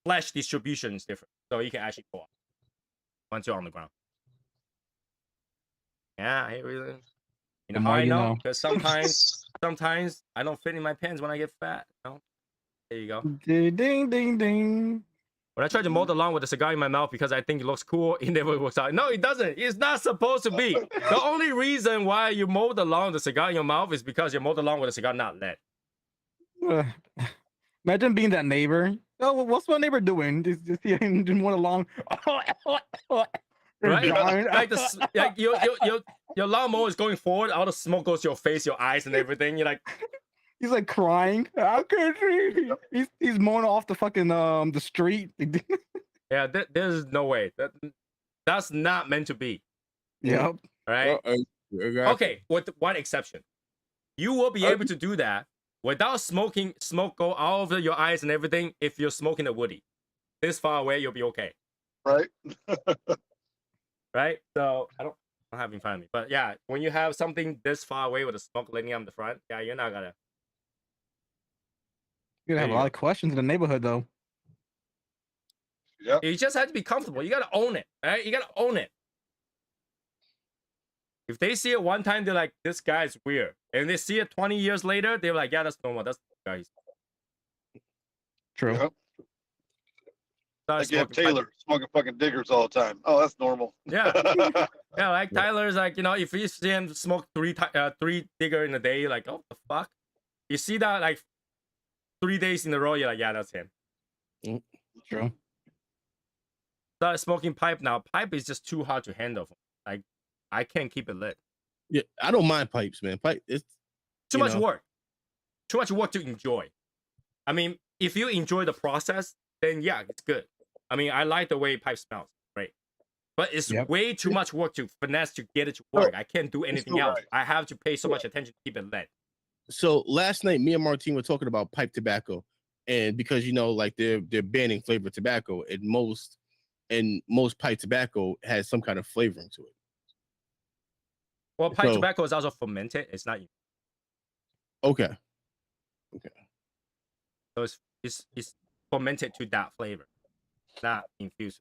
flesh distribution is different, so you can actually pull up once you're on the ground. Yeah, hey, really. You know The how more I you know? know. Because sometimes I don't fit in my pants when I get fat. You know? There you go. Ding ding ding. When I try to mow the lawn with a cigar in my mouth because I think it looks cool, it never works out. No, it doesn't. It's not supposed to be. The only reason why you mow the lawn with a cigar in your mouth is because you mow the lawn with a cigar not lit. Imagine being that neighbor. Oh, what's my neighbor doing? Just he didn't want along. Right? Like your lawnmower is going forward, all the smoke goes to your face, your eyes, and everything. You're like, he's like crying. How could he? He's mowing off the fucking the street. yeah, there's no way. That's not meant to be. Yep. Right? Okay, with one exception. You will be able to do that without smoke go all over your eyes and everything if you're smoking a woody. This far away, you'll be okay. Right. Right? So I don't have it in front of me. But yeah, when you have something this far away with the smoke leading on the front, yeah, you're not gonna. You're gonna have a lot of questions in the neighborhood though. Yeah. You just have to be comfortable. You gotta own it. Right? You gotta own it. If they see it one time, they're like, this guy's weird. And they see it 20 years later, they're like, yeah, that's normal. That's the guy. True. Yep. Like you have Taylor smoking fucking diggers all the time. Oh, that's normal. Yeah. Yeah, like Tyler's like, you know, if you see him smoke three digger in a day, you're like, oh, the fuck? You see that like 3 days in a row, you're like, yeah, that's him. True. Start smoking pipe now. Pipe is just too hard to handle. Like, I can't keep it lit. Yeah, I don't mind pipes, man. Pipe, it's too much work. Too much work to enjoy. I mean, if you enjoy the process, then yeah, it's good. I mean, I like the way pipe smells, right? But it's way too much work to finesse to get it to work. I can't do anything else. I have to pay so much attention to keep it lit. So last night, me and Martine were talking about pipe tobacco, and because like they're banning flavored tobacco, and most pipe tobacco has some kind of flavoring to it. Well, pipe tobacco is also fermented. It's not. Okay. So it's fermented to that flavor, not infused.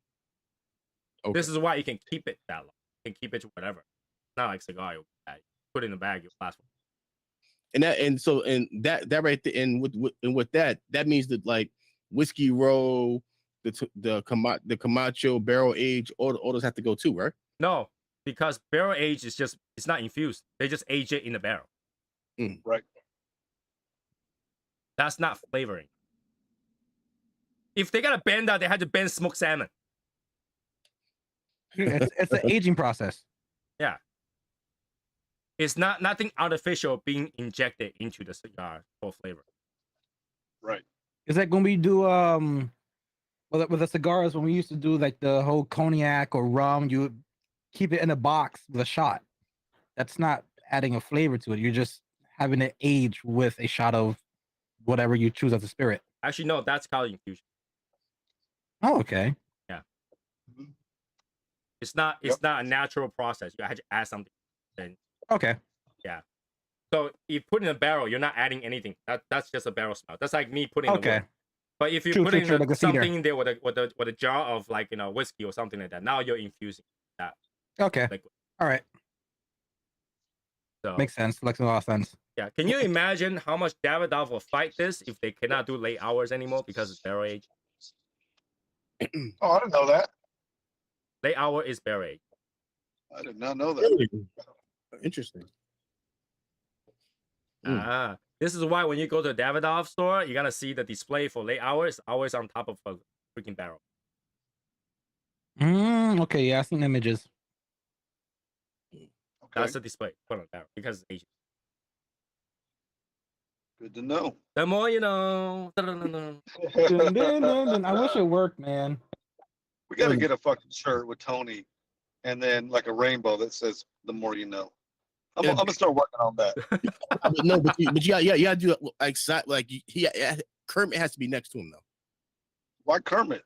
Okay. This is why you can keep it that long. You can keep it to whatever. It's not like cigar. You put it in the bag, you last one. And that right there, and with that means that like Whiskey Row, the Camacho barrel age, all those have to go too, right? No, because barrel age is it's not infused. They just age it in the barrel. Right. That's not flavoring. If they got to ban that, they had to ban smoked salmon. It's an aging process. Yeah. It's nothing artificial being injected into the cigar for flavor. Right. Is that when we do with the cigars, when we used to do like the whole cognac or rum, you would keep it in a box with a shot. That's not adding a flavor to it. You're just having it age with a shot of whatever you choose as a spirit. Actually, no, that's called infusion. Oh, okay. Yeah. It's not a natural process. You had to add something. Then okay. Yeah. So you put in a barrel, you're not adding anything. That's just a barrel smell. That's like me putting in the wood. But if you put in like something in there with a jar of like whiskey or something like that, now you're infusing that. Okay. Liquid. All right. So makes sense. Makes a lot of sense. Yeah. Can you imagine how much Davidoff will fight this if they cannot do late hours anymore because it's barrel age? Oh, I didn't know that. Late hour is barrel age. I did not know that. Interesting. This is why when you go to a Davidoff store, you're gonna see the display for late hours always on top of a freaking barrel. Okay, yeah, I've seen images. Okay. That's the display put on the barrel because it's Asian. Good to know. The more you know. Dun-dun-dun-dun. Dun, dun, dun, dun. I wish it worked, man. We got to get a fucking shirt with Tony, and then like a rainbow that says "The more you know." I'm gonna start working on that. No, but you gotta do it like Kermit has to be next to him though. Why Kermit?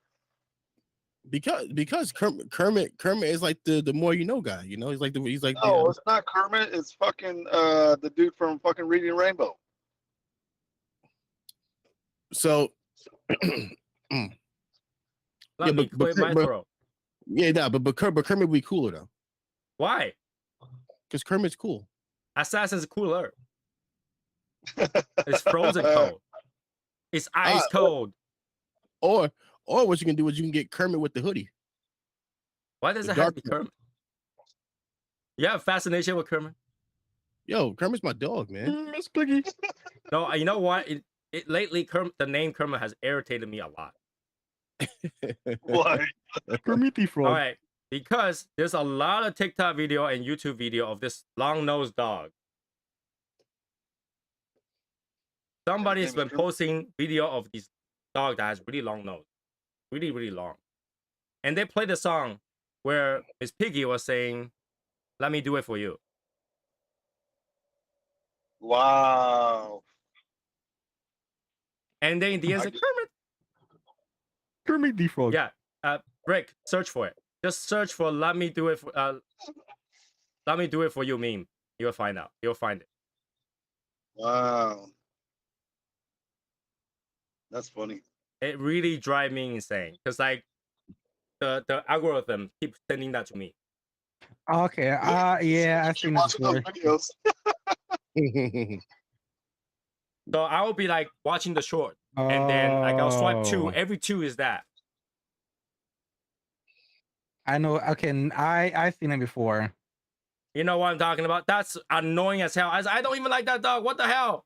Because Kermit is like the more you know guy. You know, he's like No, it's not Kermit. It's fucking the dude from fucking Reading Rainbow. So. Let me clear my throat. But Kermit would be cooler though. Why? Because Kermit's cool. Assassin's cooler. It's frozen cold. It's ice cold. Or what you can do is you can get Kermit with the hoodie. Why does it have to be Kermit? You have a fascination with Kermit? Yo, Kermit's my dog, man. Miss Piggy. No, you know what? Lately, the name Kermit has irritated me a lot. Why? Kermit the Frog. All right, because there's a lot of TikTok video and YouTube video of this long-nosed dog. Somebody's been posting video of this dog that has really long nose, really, really long. And they played the song where Miss Piggy was saying, "Let me do it for you." Wow. And then the answer, Kermit. Kermit the Frog. Yeah, Rick, search for it. Just search for "Let me do it for let me do it for you" meme. You'll find out. You'll find it. Wow. That's funny. It really drives me insane because like the algorithm keeps sending that to me. Okay. Yeah, I've seen this Watching those before. videos. So I will be like watching the short, and then like I'll swipe two. Every two is that. I know. Okay, I've seen it before. You know what I'm talking about? That's annoying as hell. I don't even like that dog. What the hell?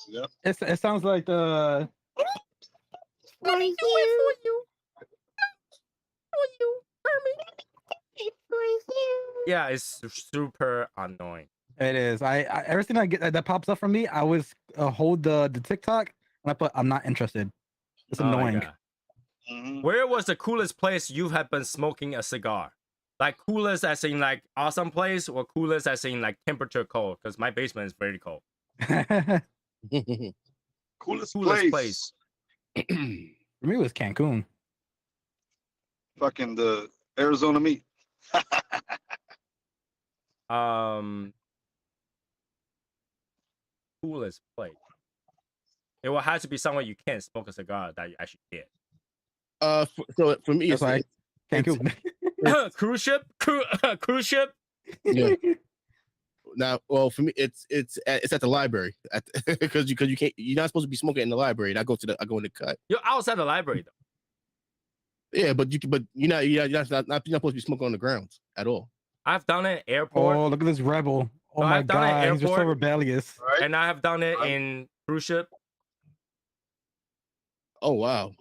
Yep. It sounds like the. Let me do it for you. For you, yeah, it's super annoying. It is. I everything I get that pops up from me, I always hold the TikTok and I put I'm not interested. It's Oh my annoying. God. Mhm. Where was the coolest place you have been smoking a cigar? Like coolest as in like awesome place, or coolest as in like temperature cold? Because my basement is very cold. Coolest Coolest place. For me, it was Cancun. Fucking the Arizona meat. Coolest place. It will have to be somewhere you can't smoke a cigar that you actually get. So for me, That's like Cancun. Cruise ship, cruise ship. Yeah. Now, well, for me, it's at the library because you can't, you're not supposed to be smoking in the library. And I go in the cut. You're outside the library though. Yeah, but you're not supposed to be smoking on the grounds at all. I've done it at airport. Oh, look at this rebel! Oh So my I've done it God, he's just so airport. rebellious. Right? And I have done it in cruise ship. Oh wow.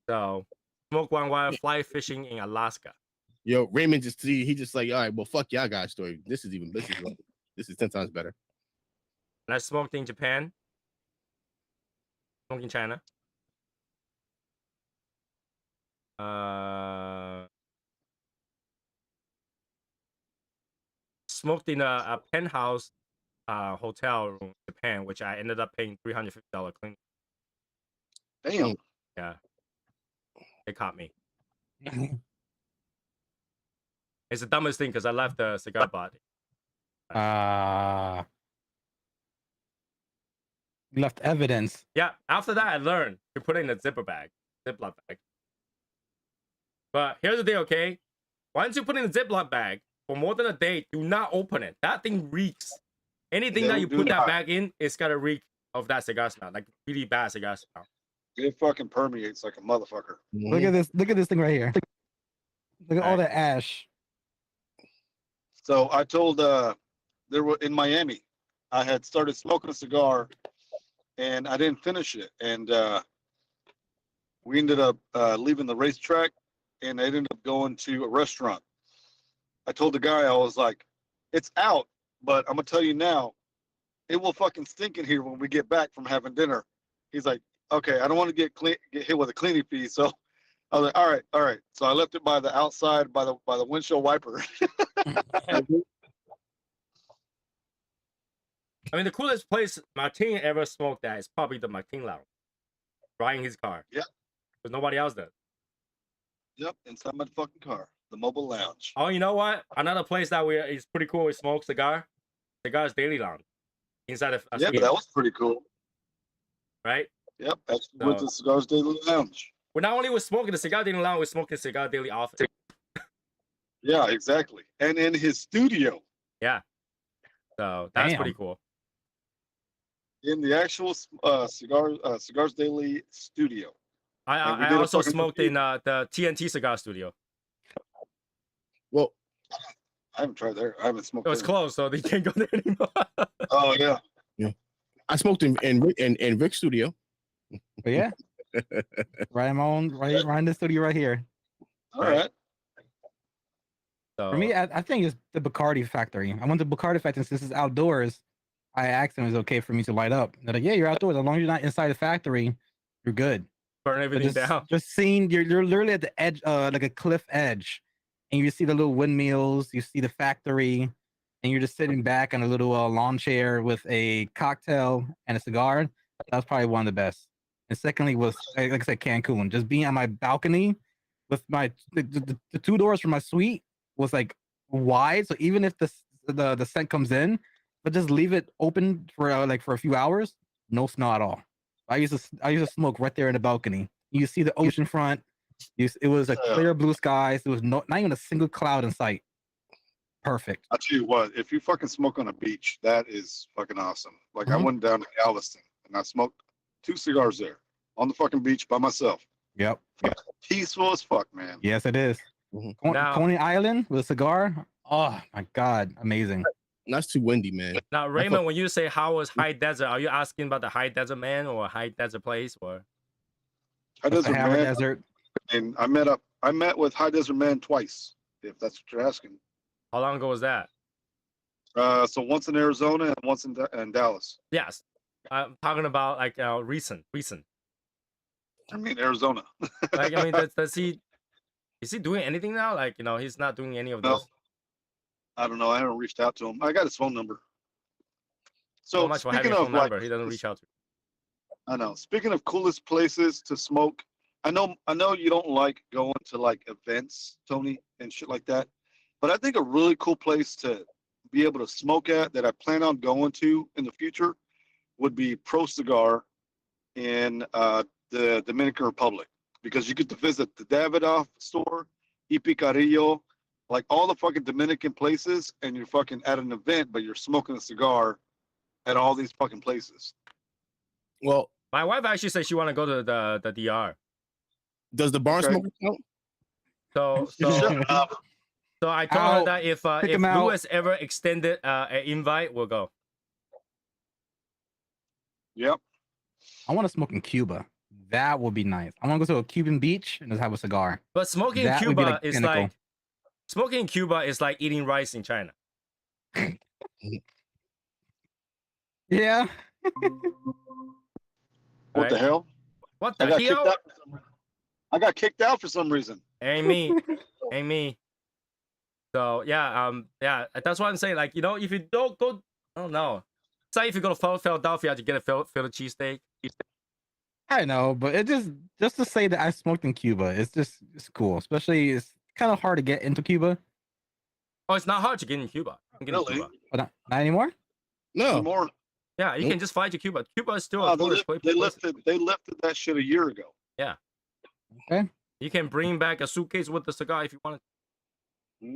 So smoke one while fly fishing in Alaska. Yo, Raymond he just like, all right, well, fuck y'all guys' story. This is 10 times better. And I smoked in Japan. Smoked in China. Smoked in a penthouse hotel room in Japan, which I ended up paying $350 clean. Damn. Yeah. They caught me. It's the dumbest thing because I left the cigar body. You left evidence. Yeah, after that I learned to put it in a Ziploc bag. But here's the thing, okay? Once you put it in a Ziploc bag for more than a day, do not open it. That thing reeks. Anything that you do put that not. bag in, it's got a reek of that cigar smell, like really bad cigar smell. It fucking permeates like a motherfucker. Look at this. Look at this thing right here. Look at all that ash. So I told there were in Miami, I had started smoking a cigar and I didn't finish it. And we ended up leaving the racetrack and I ended up going to a restaurant. I told the guy, I was like, it's out, but I'm gonna tell you now, it will fucking stink in here when we get back from having dinner. He's like, okay, I don't want to get hit with a cleaning fee. So I was like, all right. So I left it by the outside, by the windshield wiper. I mean, the coolest place Martin ever smoked at is probably the Martin Lounge, riding his car. Yeah. Because nobody else does. Yep, inside my fucking car, the mobile lounge. Oh, you know what? Another place that is pretty cool. We smoke Cigar's Daily Lounge. Inside of Yeah, but that was pretty cool. right? Yep, that's with So- the Cigars Daily Lounge. Well, not only we're smoking the Cigar Daily Lounge, we're smoking the Cigar Daily office. Yeah, exactly. And in his studio, Yeah. So that's Damn. pretty cool. in the actual Cigars Daily studio. And we I did a also fucking smoked review. in the TNT Cigar Studio. Well, I haven't tried there. I haven't smoked It was there. closed, so they can't go there anymore. Oh yeah. I smoked in Rick's studio. But yeah, right in my own, right in the studio right here. All Right. right. So For me, I think it's the Bacardi factory. I went to Bacardi factory since it's outdoors. I asked them, "Is it okay for me to light up?" They're like, "Yeah, you're outdoors. As long as you're not inside the factory, you're good." burn But everything down. just seeing you're literally at the edge, like a cliff edge, and you see the little windmills, you see the factory, and you're just sitting back on a little lawn chair with a cocktail and a cigar. That was probably one of the best. And secondly was like I said, Cancun. Just being on my balcony with my the two doors from my suite was like wide, so even if the scent comes in, but just leave it open for like for a few hours, no smell at all. I used to smoke right there in the balcony. You see the ocean front. It was a clear blue skies. There was not even a single cloud in sight. Perfect. I'll tell you what, if you fucking smoke on a beach, that is fucking awesome. Like I Mhm. went down to Galveston and I smoked 2 cigars there on the fucking beach by myself. Yep. Peaceful as fuck, man. Yes, it is. Mhm. Now- Coney Island with a cigar. Oh my god, amazing. That's too windy, man. Now, Raymond, when you say how was high desert, are you asking about the high desert man or a high desert place or? High What's the Desert Hammer Man, Desert. and I met with High Desert Man twice, if that's what you're asking. How long ago was that? So once in Arizona and once in Dallas. Yes, I'm talking about like recent. I mean Arizona. Like I mean, does he? Is he doing anything now? Like he's not doing any of No. those. I don't know. I haven't reached out to him. I got his phone number. So So much for having speaking a of phone like, number, he doesn't reach out to. I know. Speaking of coolest places to smoke, I know you don't like going to like events, Tony, and shit like that. But I think a really cool place to be able to smoke at that I plan on going to in the future would be Pro Cigar in the Dominican Republic, because you get to visit the Davidoff store, Ipicarillo, like all the fucking Dominican places, and you're fucking at an event, but you're smoking a cigar at all these fucking places. Well, My wife actually said she want to go to the DR. does the bar Okay. smoker count? So Shut up. so I told her I'll that if pick him out. Louis ever extended an invite, we'll go. Yep. I want to smoke in Cuba. That would be nice. I want to go to a Cuban beach and just have a cigar. But smoking in That would be, Cuba like, is pinnacle. like smoking in Cuba is like eating rice in China. Yeah. What Right. the hell? What I the got kicked hell? out for some reason. I got kicked out for some reason. Ain't me. Ain't me. So yeah, that's what I'm saying. Like, if you don't go, I don't know. It's like if you go to Philadelphia to get a Philly cheesesteak. I know, but it just to say that I smoked in Cuba, it's cool. Especially it's kind of hard to get into Cuba. Oh, it's not hard to get in Cuba. You can get in Really? Cuba. But not anymore. No. Anymore. Yeah, you Nope. can just fly to Cuba. Cuba is still Oh, a tourist place. they lifted that shit a year ago. You can bring back a suitcase with the cigar if you want. All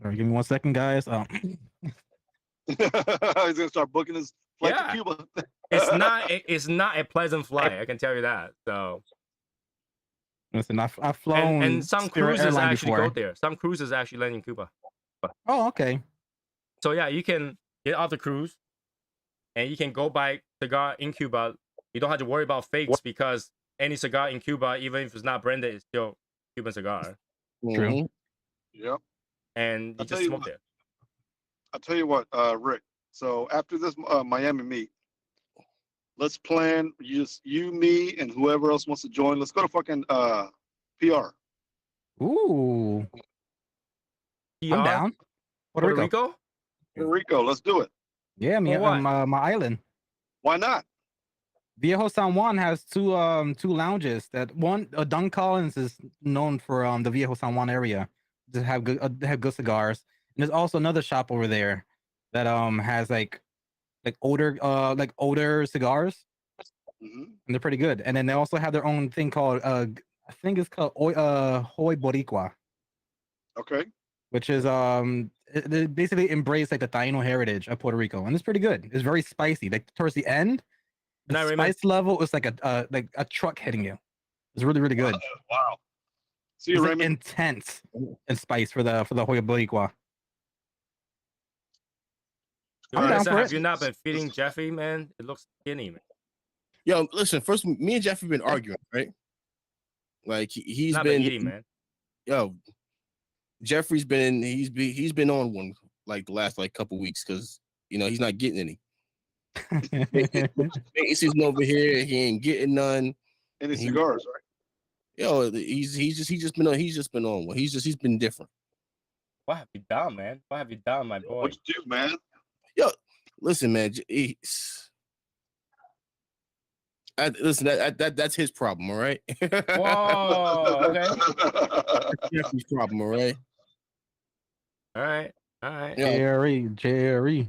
right, give me 1 second, guys. He's gonna start booking his flight Yeah. to Cuba. It's not a pleasant flight. I can tell you that. So Listen, I've flown and some Spirit cruises Airline actually before. go there. Some cruises actually land in Cuba. Oh, okay. So yeah, you can get off the cruise, and you can go buy cigar in Cuba. You don't have to worry about fakes because any cigar in Cuba, even if it's not branded, is still Cuban cigar, True. Mhm. Yep. and you I'll tell just you smoke what. there. I'll tell you what, Rick. So after this Miami meet, let's plan. You, me, and whoever else wants to join. Let's go to fucking PR. Ooh, I'm PR? down. Puerto Puerto Rico. Rico? Puerto Rico. Let's do it. Yeah, me, For what? my island. Why not? Viejo San Juan has two lounges. That one, Don Collins is known for the Viejo San Juan area to have good cigars. And there's also another shop over there that has like older cigars, Hmm. and they're pretty good. And then they also have their own thing called I think it's called Hoy Boricua, Okay. which is they basically embrace like the Taino heritage of Puerto Rico, and it's pretty good. It's very spicy. Like towards the end, the Not Raymond? spice level is like a truck hitting you. It's really really good. Wow. See It's you, like Raymond. intense in spice for the Hoya Boricua. I'm down for Have it. you not been feeding Jeffy, man? It looks skinny, man. Yo, listen. First, me and Jeff have been arguing, right? Like he's Not been eating, man. Yo, Jeffrey's been he's been on one like the last like couple weeks because he's not getting any. Macy's over here, he ain't getting none. Any cigars, right? Yo, he's just been on one. He's been different. What have you done, man? What have you done, my boy? What you do, man? Yo, listen, man. Listen, that's his problem, all right? Whoa, okay. That's Jeffrey's problem, all right? All right. Yeah. Jerry.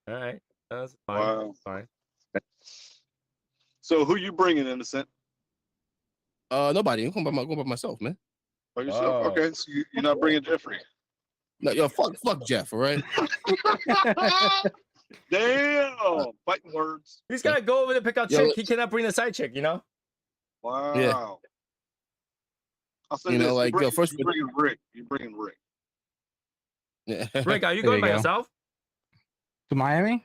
All right. That's fine. Wow. Fine. So who you bringing, Innocent? Nobody. I'm going by myself, man. By yourself? Oh. Okay, so you're not bringing Jeffrey. No, yo, fuck Jeff, all right? Damn, fighting words. He's gotta go over there pick out Yo, chick. He cannot bring the side chick, you know? Wow. Yeah. I'll say You know, this. like, yo, first you bringing Rick. You bringing Rick. Yeah. Rick, are you There going you by go. yourself? To Miami?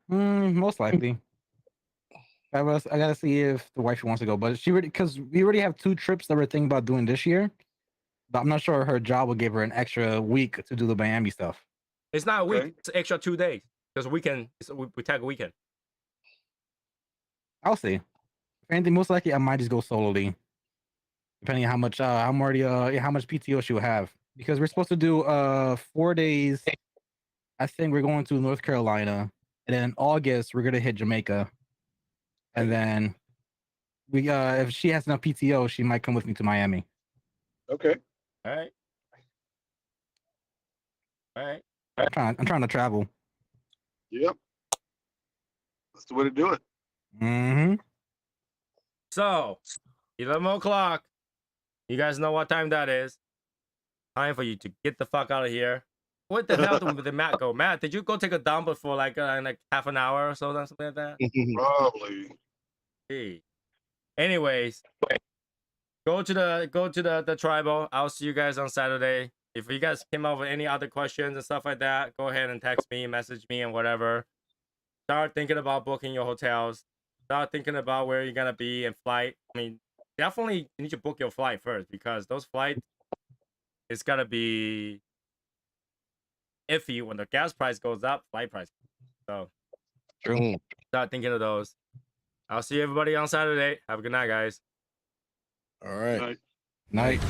Most likely. I gotta see if the wife wants to go, but because we already have 2 trips that we're thinking about doing this year. But I'm not sure her job will give her an extra week to do the Miami stuff. It's not a week. Okay. It's an extra 2 days. Because weekend, we tag a weekend. I'll see. If anything, most likely I might just go solely, depending on how much how much PTO she will have. Because we're supposed to do 4 days. I think we're going to North Carolina, and then in August we're gonna hit Jamaica, and then we if she has enough PTO, she might come with me to Miami. Okay. All right. All right. I'm trying to travel. Yep. That's the way to do it. Mm-hmm. So, 11 o'clock. You guys know what time that is. Time for you to get the fuck out of here. What the hell did Matt go? Matt, did you go take a dump for like half an hour or so, something like that? Probably. Hey. Anyways, go to the tribal. I'll see you guys on Saturday. If you guys came up with any other questions and stuff like that, go ahead and text me, message me, and whatever. Start thinking about booking your hotels. Start thinking about where you're gonna be and flight. I mean, definitely you need to book your flight first because those flights, it's gonna be iffy when the gas price goes up, flight price. So True. start thinking of those. I'll see everybody on Saturday. Have a good night, guys. All right. Right. Night.